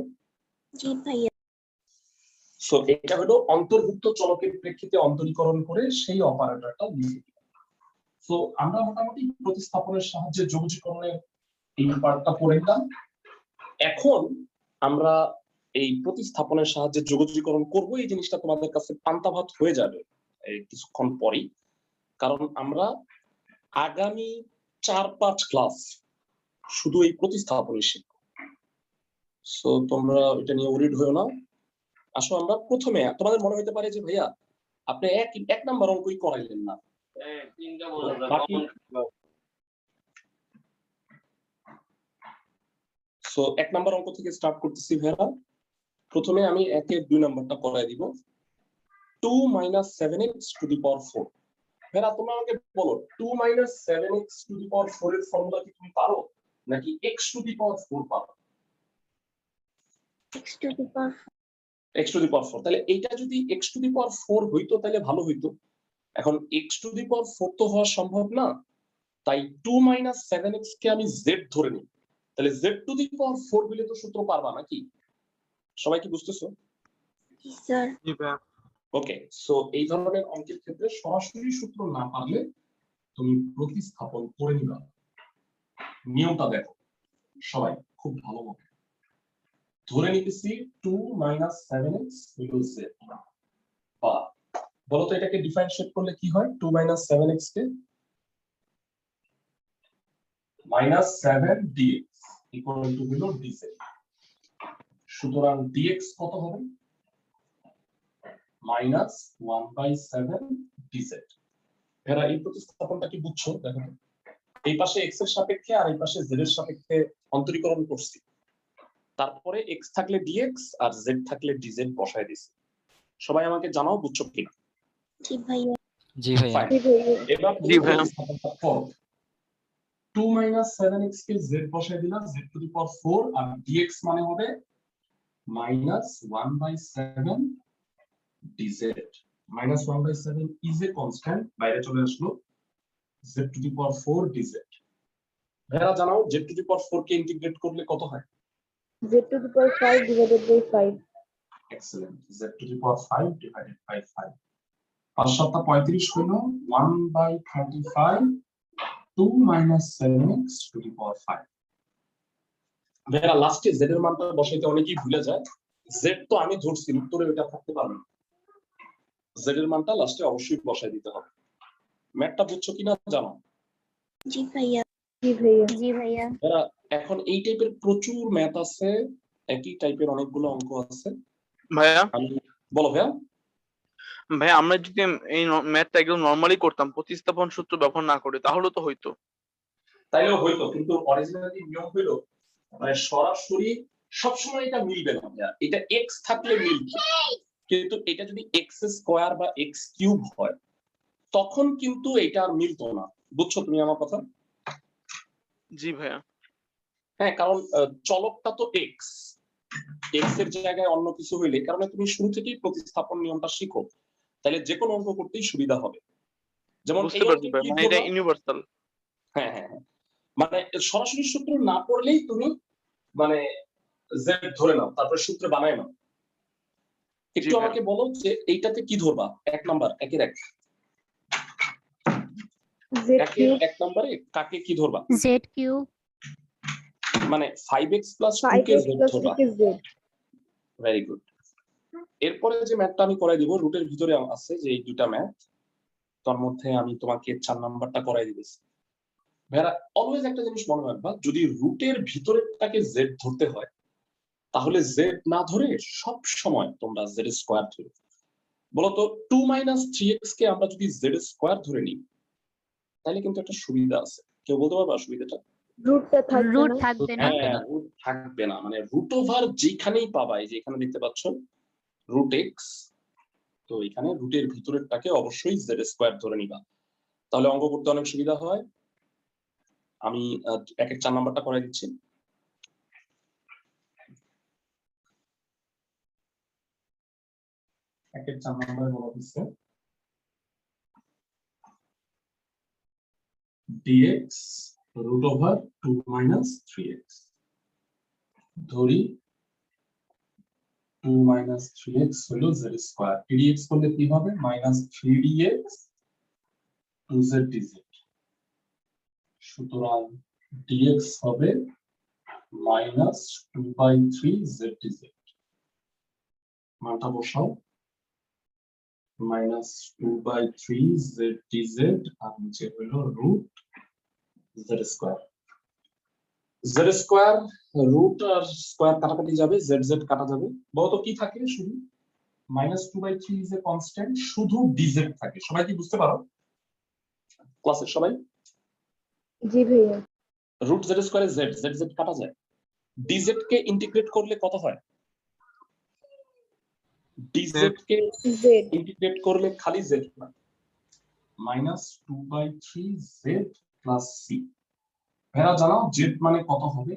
জি ভাইয়া। সো এটা হলো অন্তর্ভুক্ত চলকের প্রেক্ষিতে অন্তরীকরণ করে সেই অপারেটরটা লিখে দিবা। সো আমরা মোটামুটি প্রতিস্থাপনের সাহায্যে যোগজীকরণের এই পার্টটা পড়ে নিলাম। এখন আমরা এই প্রতিস্থাপনের সাহায্যে যোগজীকরণ করব, এই জিনিসটা তোমাদের কাছে পান্তাভাত হয়ে যাবে এই কিছুক্ষণ পরেই, কারণ আমরা আগামী 4-5 ক্লাস শুধু এই প্রতিস্থাপনই শিখব। সো তোমরা এটা নিয়ে ওরিড হয়েও না। আসো আমরা প্রথমে, তোমাদের মনে হতে পারে যে ভাইয়া আপনি এক নাম্বার অঙ্কই করাইলেন না, বাকি সো 1 নাম্বার অঙ্ক থেকে স্টার্ট করতেছি ভাইয়া। প্রথমে আমি 1-2 নাম্বারটা করাই দিব। 2 - 7x টু দি পাওয়ার 4। ভাইয়া তোমরা আমাকে বলো 2 - 7x টু দি পাওয়ার 4 এর ফর্মুলা কি তুমি পারো নাকি x টু দি পাওয়ার 4 পারো? x to the power x to the power 4, তাহলে এইটা যদি x টু দি পাওয়ার 4 হইতো তাহলে ভালো হইতো। এখন x টু দি পাওয়ার 4 তো হওয়া সম্ভব না, তাই 2 - 7x কে আমি z ধরে নিই। তাহলে z টু দি পাওয়ার 4 হইলে তো সূত্র পারবা নাকি? সবাই কি বুঝতেছো? জি স্যার। জি ভাইয়া। ওকে, সো এই ধরনের অঙ্কের ক্ষেত্রে সরাসরি সূত্র না পারলে তুমি প্রতিস্থাপন করে নিবা। নিয়মটা দেখো সবাই খুব ভালোভাবে। ধরে নিতেছি 2 - 7x ইকুয়াল z, বা বলো তো এটাকে ডিফারেনশিয়েট করলে কি হয়? 2 - 7x কে -7 dx ইকুয়াল টু হলো dz। সুতরাং dx কত হবে? -1/7 dz। এরা এই প্রতিস্থাপনটা কি বুঝছো? দেখো এই পাশে x এর সাপেক্ষে আর এই পাশে z এর সাপেক্ষে অন্তরীকরণ করছি, তারপরে x থাকলে dx আর z থাকলে dz বসায় দিছি। সবাই আমাকে জানাও বুঝছো কিনা? জি ভাইয়া। জি ভাইয়া। Fine. এবার জি ভাইয়া। প্রতিস্থাপনটা করো। 2 - 7x কে z বসায় দিলাম, z টু দি পাওয়ার 4, আর dx মানে হবে -1/7 dz। -1/7 is a constant, বাইরে চলে আসলো, z to the power 4 dz। ভাইরা জানাও z to the power 4 K integrate করলে কত হয়? z to the power 5 divided by 5. Excellent, z to the power 5 divided by 5। 5 × 7 = 35 হলো 1/35 2 - 7x টু দি পাওয়ার 5। ভাইরা লাস্টে z এর মানটা বসাইতে অনেকেই ভুলে যায়। z তো আমি ধরছি, উত্তরে এটা থাকতে পারবে না। z এর মানটা লাস্টে অবশ্যই বসাই দিতে হবে। ম্যাথটা বুঝছো কিনা জানো? জি ভাইয়া। জি ভাইয়া। জি ভাইয়া। ভাইরা এখন এই টাইপের প্রচুর ম্যাথ আছে, একই টাইপের অনেকগুলো অঙ্ক আছে। ভাইয়া আমি বলো ভাইয়া। ভাইয়া আমরা যদি এই ম্যাথটা একদম নরমালি করতাম, প্রতিস্থাপন সূত্র ব্যবহার না করে, তাহলে তো হইতো। তাইলেও হইতো, কিন্তু অরিজিনালি নিয়ম হইলো মানে সরাসরি সবসময় এটা মিলবে না ভাইয়া। এটা x থাকলে মিলবে, কিন্তু এটা যদি x স্কয়ার বা x কিউব হয় তখন কিন্তু এটা আর মিলতো না। বুঝছো তুমি আমার কথা? জি ভাইয়া। হ্যাঁ, কারণ চলকটা তো x, x এর জায়গায় অন্য কিছু হইলে, কারণে তুমি শুরু থেকেই প্রতিস্থাপন নিয়মটা শিখো, তাহলে যে কোনো অঙ্ক করতেই সুবিধা হবে। যেমন বুঝতে এই পারছি অঙ্কে ভাই, কি মানে এটা করবা? ইউনিভার্সাল। হ্যাঁ হ্যাঁ হ্যাঁ, মানে সরাসরি সূত্র না পড়লেই তুমি মানে z ধরে নাও, তারপর সূত্র বানায় নাও। একটু ভাইয়া। আমাকে বলো যে এইটাতে কি ধরবা? 1 নাম্বার, একের 1 z একের cube 1 নম্বরে কাকে কি ধরবা? z কিউব মানে 5x + 2 কে 5x z plus 2 ধরবা। is z. Very good. এরপরে যে ম্যাথটা আমি করাই দিব, রুটের ভিতরে আছে যে এই দুটা ম্যাথ, তার মধ্যে আমি তোমাকে 4 নাম্বারটা করাই দিতেছি। ভাইরা অলওয়েজ একটা জিনিস মনে রাখবা, যদি রুটের ভিতরেরটাকে z ধরতে হয় তাহলে জেড না ধরে সব সময় তোমরা জেড স্কোয়ার ধরে বলতো 2 - 3x কে আমরা যদি জেড স্কোয়ার ধরে নিই তাহলে কিন্তু একটা সুবিধা আছে। কেউ বলতে পারবা সুবিধাটা? রুটটা থাকবে রুট না। থাকবে না। থাকবে না। রুট থাকবে না, মানে রুট ওভার যেখানেই পাবা, এই যে এখানে দেখতে পাচ্ছ রুট এক্স, তো এখানে রুটের ভিতরেরটাকে অবশ্যই জেড স্কোয়ার ধরে নিবা, তাহলে অঙ্ক করতে অনেক সুবিধা হয়। আমি 1-4 নাম্বারটা করাই দিচ্ছি। একের 4 নাম্বারে বলা হচ্ছে dx root over 2 - 3x ধরি 2 - 3x হলো z স্কয়ার, dx করলে কি হবে -3dx 2z dz, সুতরাং dx হবে -2/3 z dz, মানটা বসাও -2/3 z dz আর নিচে হলো root z square. z square root আর স্কয়ার কাটাকাটি যাবে, z z কাটা যাবে, বলতো কি থাকে শুধু -2/3 ইজ এ কনস্ট্যান্ট, শুধু dz থাকে। সবাই কি বুঝতে পারো ক্লাসের সবাই? জি ভাইয়া। রুট z স্কয়ারে z z z কাটা যায়, dz কে ইন্টিগ্রেট করলে কত হয়? dz কে জেড। ইন্টিগ্রেট করলে খালি z হয় -2/3 z প্লাস c। ভাইয়া জানো z মানে কত হবে?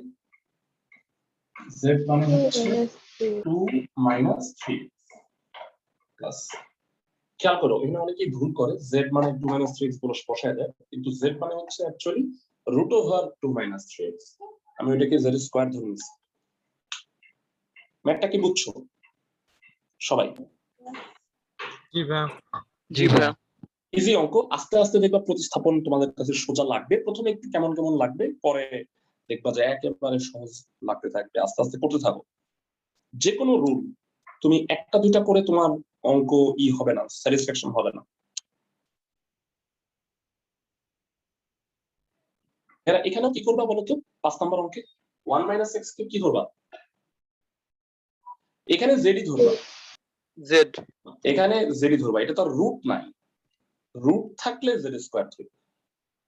z মানে হচ্ছে 2 - 3 প্লাস, খেয়াল করো এখানে অনেকেই ভুল করে, z মানে 2 - 3x বলে বসায় দেয়, কিন্তু z মানে হচ্ছে অ্যাকচুয়ালি রুট ওভার 2 - 3x। আমি ওটাকে z স্কয়ার ধরে নিয়েছি। ম্যাথটা কি বুঝছো সবাই? জি ভাইয়া। জি ভাইয়া। ইজি অঙ্ক, আস্তে আস্তে দেখবা প্রতিস্থাপন তোমাদের কাছে সোজা লাগবে, প্রথমে একটু কেমন কেমন লাগবে, পরে দেখবা যে একেবারে সহজ লাগতে থাকবে, আস্তে আস্তে পড়তে থাকো। যে কোনো রুল তুমি একটা দুইটা করে তোমার অঙ্ক হবে না, স্যাটিসফ্যাকশন হবে না। এরা এখানেও কি করবা বলতো? 5 নাম্বার অঙ্কে 1 - x কে কি ধরবা? এখানে জেডই ধরবা, জেড। এখানে জেডই ধরবা, এটা তো রুট নাই, রুট থাকলে জেড স্কয়ার ধরবে।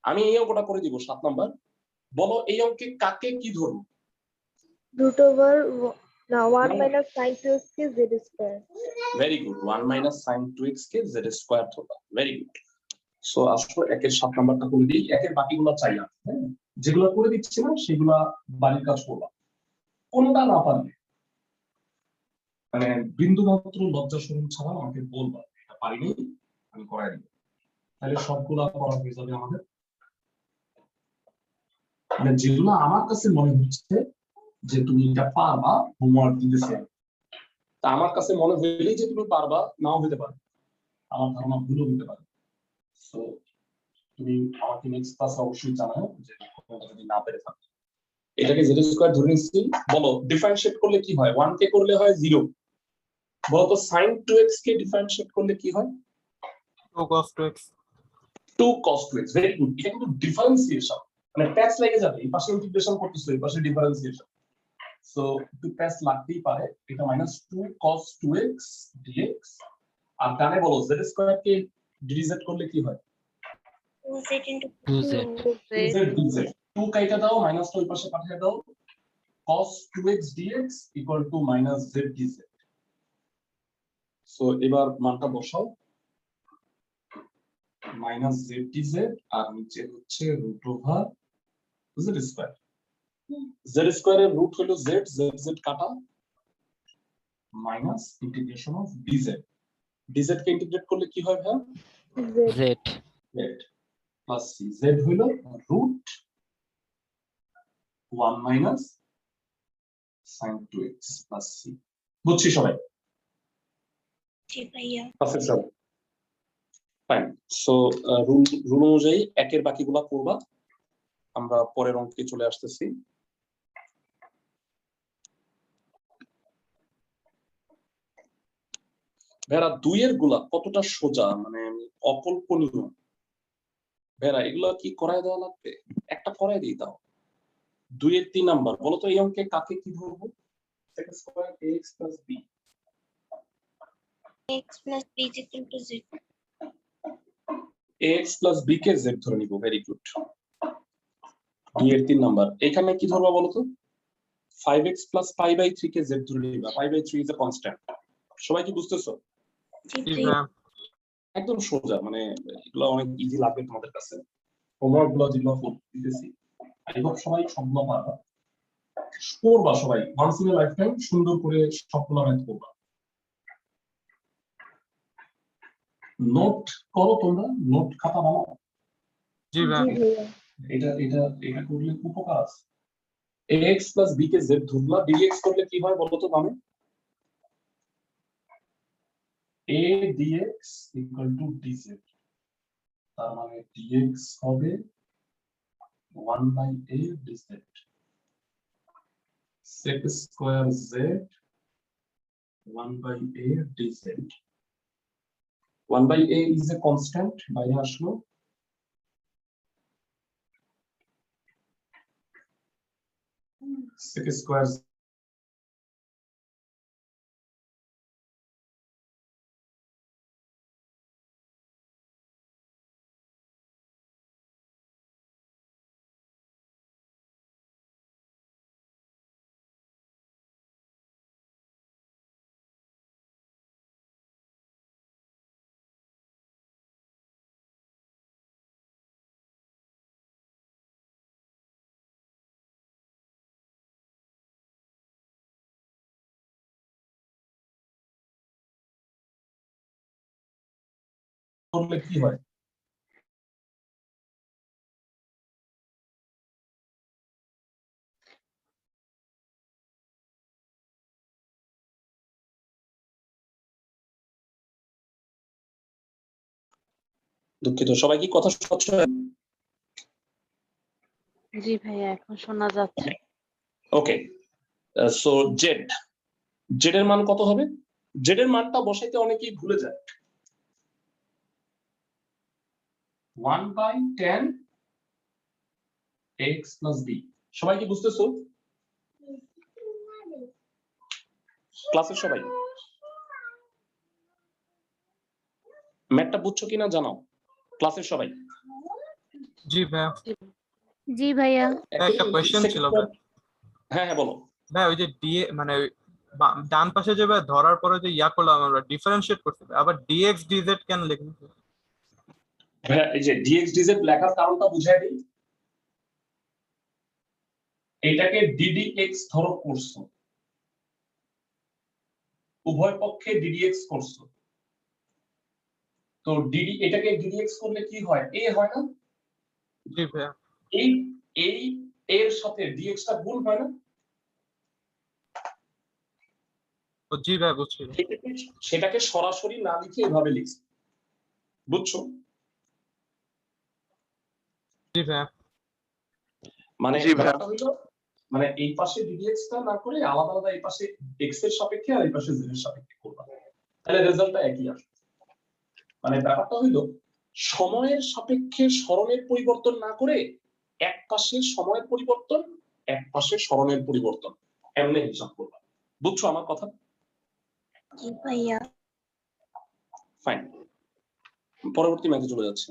আমি এই অঙ্কটা করে দিব 7 নাম্বার, বলো এই অঙ্কে কাকে কি ধরবো? রুট ওভার না 1 - sin 2x কে z square. Very good, 1 - sin 2x কে জেড স্কয়ার ধরবা, ভেরি গুড। সো আসলে একের 7 নাম্বারটা করে দিই, একের বাকিগুলো চাই না, হ্যাঁ যেগুলো করে দিচ্ছি না সেগুলা বাড়ির কাজ করবা, কোনটা না পারলে মানে বিন্দু মাত্র লজ্জা শরম ছাড়া আমাকে বলবা এটা পারিনি, আমি করাই দিব, তাহলে সবগুলা করা হয়ে যাবে আমাদের। মানে যেগুলো আমার কাছে মনে হচ্ছে যে তুমি এটা পারবা, হোমওয়ার্ক দিতেছি, তা আমার কাছে মনে হইলেই যে তুমি পারবা, নাও হতে পারে, আমার ধারণা ভুলও হতে পারে। সো তুমি আমাকে নেক্সট ক্লাসে অবশ্যই জানাও যে কোনটা যদি না পেরে থাকো। এটাকে জেড স্কয়ার ধরে নিচ্ছি, বলো ডিফারেন্সিয়েট করলে কি হয়? 1 কে করলে হয় 0, বলো তো sin 2x কে ডিফারেন্সিয়েট করলে কি হয়? 2 cos 2x। 2 cos 2x, very good. এটা কিন্তু ডিফারেন্সিয়েশন, মানে প্যাচ লেগে যাবে, এই পাশে ইন্টিগ্রেশন করতেছো, এই পাশে ডিফারেন্সিয়েশন, সো একটু প্যাচ লাগতেই পারে। এটা -2 cos 2x dx, আর ডানে বলো z স্কয়ার কে dz করলে কি হয়? 2z into 2z। 2z dz, 2 কাইটা দাও, মাইনাস ওই পাশে পাঠিয়ে দাও, cos 2x dx equal to -z dz। So এবার মানটা বসাও, -z dz আর নিচে হচ্ছে root over z square. z স্কয়ারের root হলো z, z z কাটা, minus integration of dz, dz K integrate করলে কি হয় ভাই? Z. z। z plus c, z হলো root 1 - sin 2x plus c। বুঝছি সবাই? জি ভাইয়া। আচ্ছা সব ফাইন। সো রুল অনুযায়ী একের বাকিগুলা করবা, আমরা পরের অঙ্কে চলে আসতেছি। ভেড়া 2 এর গুলা কতটা সোজা, মানে অকল্পনীয়। ভেড়া এগুলা কি করায় দেওয়া লাগবে? একটা করায় দিই দাও। 2 এর 3 নাম্বার, বলো তো এই অঙ্কে কাকে কি ধরবো? sec square ax plus b. x plus b is equal to z. ax plus b K z ধরে নিব, ভেরি গুড। d এর 3 নাম্বার, এখানে কি ধরবা বলো তো? 5x plus pi by 3 K z ধরে নিবা, pi by 3 is a constant। সবাই কি বুঝতেছো? জি জি ভাইয়া। ভাইয়া। একদম সোজা, মানে এগুলো অনেক ইজি লাগবে তোমাদের কাছে। হোমওয়ার্ক গুলো যেগুলো দিতেছি আই হোপ সবাই সবগুলো পারবা, করবা সবাই once in a life time, সুন্দর করে সবগুলো ম্যাথ করবা। নোট করো তোমরা, নোট খাতা বানাও। জি জি ভাইয়া। ভাইয়া। এটা করলে উপকার আছে। ax plus b কে z ধরলা, dx করলে কি হয় বলো তো বামে? a dx equal to dz, তার মানে dx হবে 1 by a dz, sec square z 1 by a dz। 1 by a is a constant, বাইরে আসলো। sec square করলে কি হয়? দুঃখিত, সবাই কি কথা শুনছো? জি ভাইয়া, এখন শোনা যাচ্ছে। ওকে, সো জেড, জেড এর মান কত হবে? জেড এর মানটা বসাইতে অনেকেই ভুলে যায়। 1 by 10 x plus b। সবাই কি বুঝতেছো? ক্লাসের সবাই ম্যাথটা বুঝছো কিনা জানাও, ক্লাসের সবাই। জি ভাইয়া। জি ভাইয়া। একটা কোয়েশ্চেন ছিল ভাই। হ্যাঁ হ্যাঁ বলো। ভাই ওই যে ডিএ মানে ওই ডান পাশে যে ভাই ধরার পরে যে ইয়া করলাম আমরা ডিফারেন্সিয়েট করতে হবে, আবার ডিএক্স ডিজেড কেন লিখবো? হ্যাঁ, এই যে dx dz লেখার কারণটা বুঝাই দিই। এটাকে ddx ধরো করছো, উভয় পক্ষে ddx করছো, তো এটাকে ddx করলে কি হয়? a হয় না? জি ভাইয়া। এই এই এর সাথে dx টা গুণ হয় না? ও জি ভাই বুঝছি। সেটাকে সরাসরি না লিখে এভাবে লিখছি, বুঝছো? জি ভাইয়া। মানে জি ভাইয়া। ব্যাপারটা হলো, মানে এই পাশে ddx টা না করে আলাদা আলাদা এই পাশে x এর সাপেক্ষে আর এই পাশে z এর সাপেক্ষে করবা, তাহলে রেজাল্টটা একই আসবে। মানে ব্যাপারটা হলো সময়ের সাপেক্ষে সরণের পরিবর্তন না করে এক পাশে সময়ের পরিবর্তন, এক পাশে সরণের পরিবর্তন, এমনি হিসাব করবা। বুঝছো আমার কথা? জি ভাইয়া। ফাইন, পরবর্তী ম্যাথে চলে যাচ্ছে।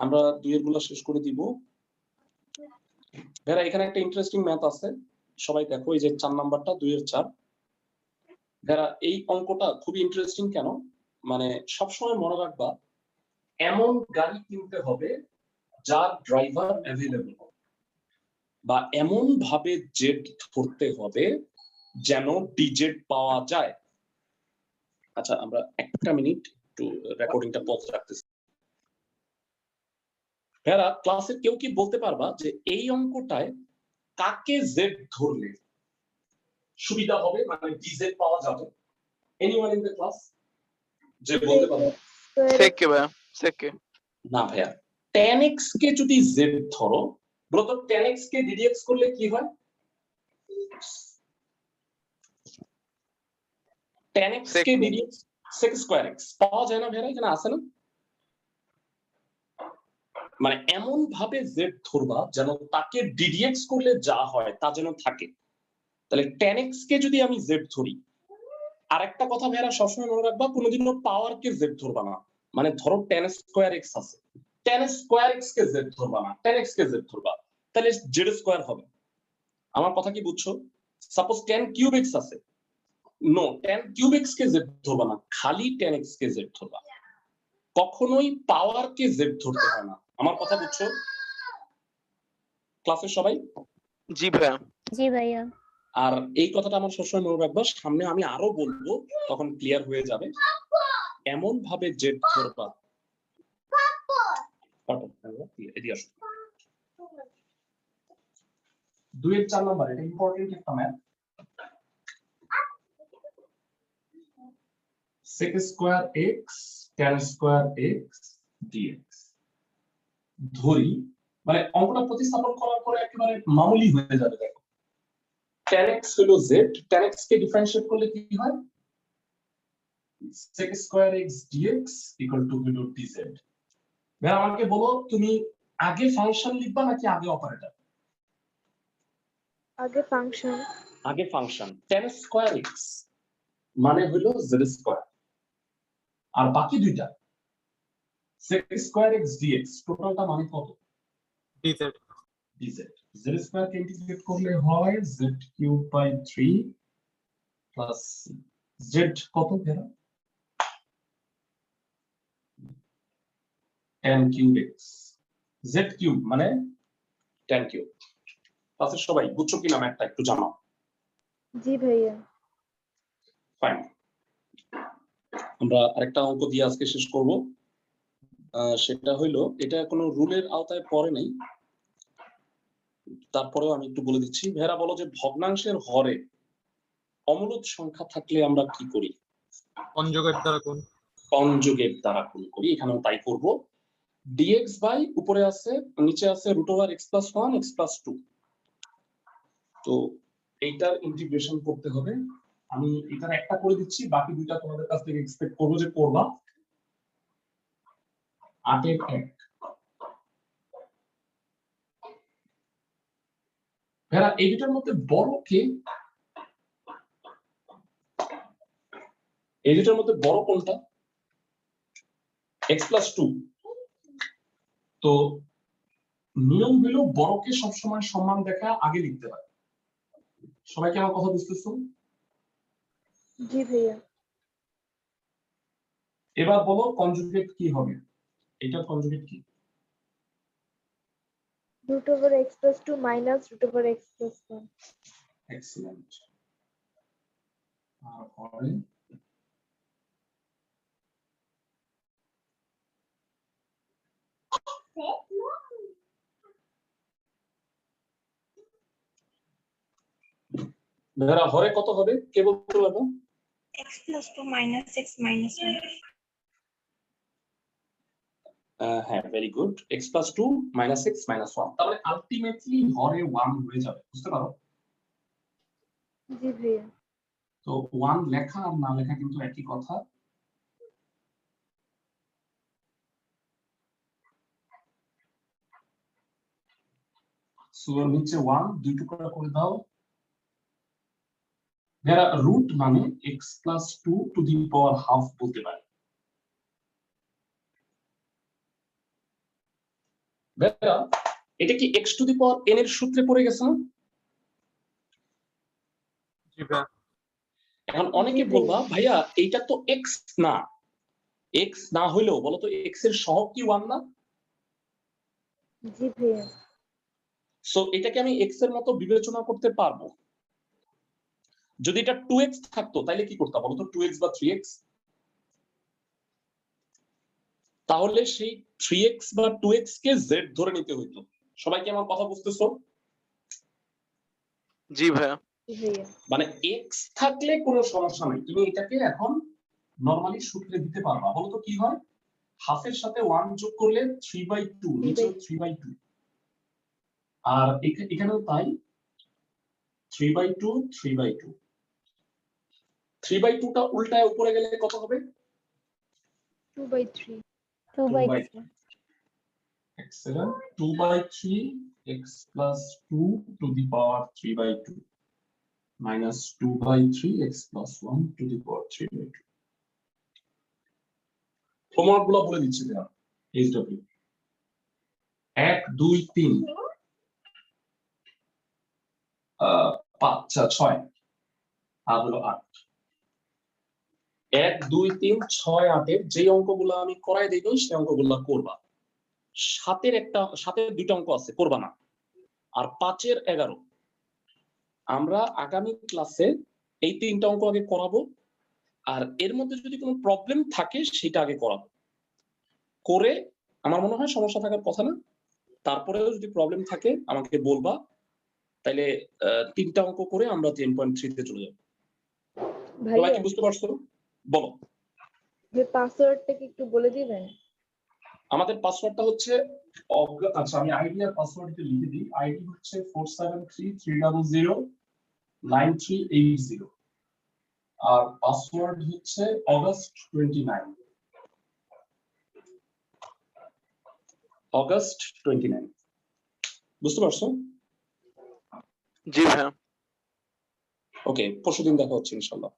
আমরা দুইয়ের গুলো শেষ করে দিব। ভাইরা এখানে একটা ইন্টারেস্টিং ম্যাথ আছে, সবাই দেখো, এই যে 4 নাম্বারটা 2 এর 4। ভাইরা এই অঙ্কটা খুবই ইন্টারেস্টিং কেন, মানে সবসময় মনে রাখবা এমন গাড়ি কিনতে হবে যার ড্রাইভার অ্যাভেলেবল, বা এমন ভাবে জেড ধরতে হবে যেন ডিজেড পাওয়া যায়। আচ্ছা, আমরা একটা মিনিট একটু রেকর্ডিংটা পজ রাখতেছি। ভাইরা ক্লাসের কেউ কি বলতে পারবা যে এই অঙ্কটায় কাকে জেড ধরলে সুবিধা হবে, মানে ডিজেড পাওয়া যাবে? এনিওয়ান ইন দ্য ক্লাস যে বলতে পারবে? sec কে ভাইয়া, sec কে। না ভাইয়া, tan x কে যদি z ধরো, বলতো tan x কে ddx করলে কি হয়? tan x Sec কে ddx sec square x পাওয়া যায় না ভাইয়া? এখানে আছে না? মানে এমন ভাবে z ধরবা যেন তাকে ddx করলে যা হয় তা যেন থাকে। তাহলে tan x কে যদি আমি z ধরি, আর একটা কথা ভাইরা সবসময় মনে রাখবা, কোনোদিনও পাওয়ার কে z ধরবা না। মানে ধরো tan স্কয়ার x আছে, tan স্কয়ার x কে z ধরবা না, tan x কে z ধরবা, তাহলে z স্কয়ার হবে। আমার কথা কি বুঝছো? সাপোজ tan কিউব x আছে, নো, tan কিউব x কে z ধরবা না, খালি tan x কে z ধরবা। কখনোই পাওয়ার কে z ধরতে হয় না। আমার কথা বুঝছো ক্লাসের সবাই? জি ভাইয়া। জি ভাইয়া। আর এই কথাটা আমার সবসময় মনে রাখবা, সামনে আমি আরো বলবো, তখন ক্লিয়ার হয়ে যাবে। এমন ভাবে জেড ধরবা, এদিকে আসো। 2 এর 4 নাম্বার, এটা ইম্পর্টেন্ট একটা math. sec square x tan square x dx ধরি, মানে অঙ্কটা প্রতিস্থাপন করার পরে একেবারে মামুলি হয়ে যাবে। দেখো tan x হলো z, tan x কে ডিফারেন্সিয়েট করলে কি হয়? sec square x dx equal two হলো dz। ভাই আমাকে বলো, তুমি আগে ফাংশন লিখবা নাকি আগে অপারেটর? আগে ফাংশন। আগে ফাংশন। tan স্কয়ার x মানে হলো z স্কয়ার, আর বাকি দুইটা sec স্কয়ার x dx টোটালটা মানে কত? dz। dz। z স্কয়ার কে ইন্টিগ্রেট করলে হয় z cube by 3 plus z কত বেরা? tan cube x, z cube মানে tan কিউব। ক্লাসের সবাই বুঝছো কিনা ম্যাথটা একটু জানাও। জি ভাইয়া। ফাইন, আমরা আরেকটা অঙ্ক দিয়ে আজকে শেষ করব। সেটা হইলো, এটা কোনো রুলের আওতায় পড়ে নাই, তারপরেও আমি একটু বলে দিচ্ছি। ভেরা বলো যে ভগ্নাংশের হরে অমূলদ সংখ্যা থাকলে আমরা কি করি? কনজুগেট দ্বারা গুণ। কনজুগেট দ্বারা গুণ করি। এখানেও তাই করব। dx বাই উপরে আছে, নিচে আছে √x+1 x+2। তো এইটার ইন্টিগ্রেশন করতে হবে। আমি এখানে একটা করে দিচ্ছি, বাকি দুইটা তোমাদের কাছ থেকে এক্সপেক্ট করবো যে করবা। 8 এর 1 ভেরা, এই দুটার মধ্যে বড় কে? এই দুটার মধ্যে বড় কোনটা? x+2। তো নিয়ম হলো বড়কে সবসময় সম্মান দেখা আগে লিখতে হয়। সবাই কি আমার কথা বুঝতেছো? জি ভাইয়া। এবার বলো কনজুগেট কি হবে? এটা কনজুগেট কি? √x+2 minus √x+1। এক্সিলেন্ট। আর পরে ভেরা হরে কত হবে কে বলতে পারবো? x+2 minus x minus 1। হ্যাঁ, very good. x+2 minus x minus 1, তাহলে আলটিমেটলি হরে 1 হয়ে যাবে, বুঝতে পারো? জি ভাইয়া। তো 1 লেখা আর না লেখা কিন্তু একই কথা। সো নিচে 1 দুই টুকরা করে দাও। যারা রুট মানে x+2 two the power half বলতে পারে। বেটা, এটা কি x to the power n এর সূত্রে পড়ে গেছে না? জি ভাইয়া। এখন অনেকে বলবা ভাইয়া এইটা তো x না, x না হইলেও বলো তো x এর সহগ কি 1 না? জি ভাইয়া। সো এটাকে আমি x এর মতো বিবেচনা করতে পারবো। যদি এটা 2x থাকতো তাহলে কি করতাম বলো তো? 2x বা 3x, তাহলে সেই 3x বা 2x কে z ধরে নিতে হইতো। সবাই কি আমার কথা বুঝতেছো? জি ভাইয়া। জি ভাইয়া। মানে x থাকলে কোনো সমস্যা নাই, তুমি এটাকে এখন নরমালি সূত্রে দিতে পারবা। বলো তো কি হয়? হাফের সাথে 1 যোগ করলে 3/2, নিচে 3/2, আর এখানেও তাই 3/2 3/2। 3/2 টা উল্টায় উপরে গেলে কত হবে? 2/3। 2/3। Excellent. 2/3 x plus 2 to the power 3/2 minus 2/3 x plus 1 to the power 3/2 homework গুলো বলে দিচ্ছি দেয়া এইচডব্লিউ 1 2 3 5 6 আর হলো 8 1 2 3 6 8 এর যে অঙ্কগুলো আমি করাই দেব সেই অঙ্কগুলো করবা 7 এর দুইটা অঙ্ক আছে করবা না আর 5 এর 11 আমরা আগামী ক্লাসে এই তিনটা অঙ্ক আগে করাবো আর এর মধ্যে যদি কোনো প্রবলেম থাকে সেটা আগে করাবো করে আমার মনে হয় সমস্যা থাকার কথা না তারপরেও যদি প্রবলেম থাকে আমাকে বলবা তাইলে তিনটা অঙ্ক করে আমরা 10.3 তে চলে যাব সবাই ভাইয়া কি বুঝতে পারছো বলো যে পাসওয়ার্ডটা কি একটু বলে দিবেন আমাদের পাসওয়ার্ডটা হচ্ছে আচ্ছা আমি আইডি আর পাসওয়ার্ড একটু লিখে দিই আইডি হচ্ছে 4733009380 আর পাসওয়ার্ড হচ্ছে অগাস্ট 29 অগাস্ট 29 বুঝতে পারছো জি ভাইয়া ওকে পরশুদিন দেখা হচ্ছে ইনশাআল্লাহ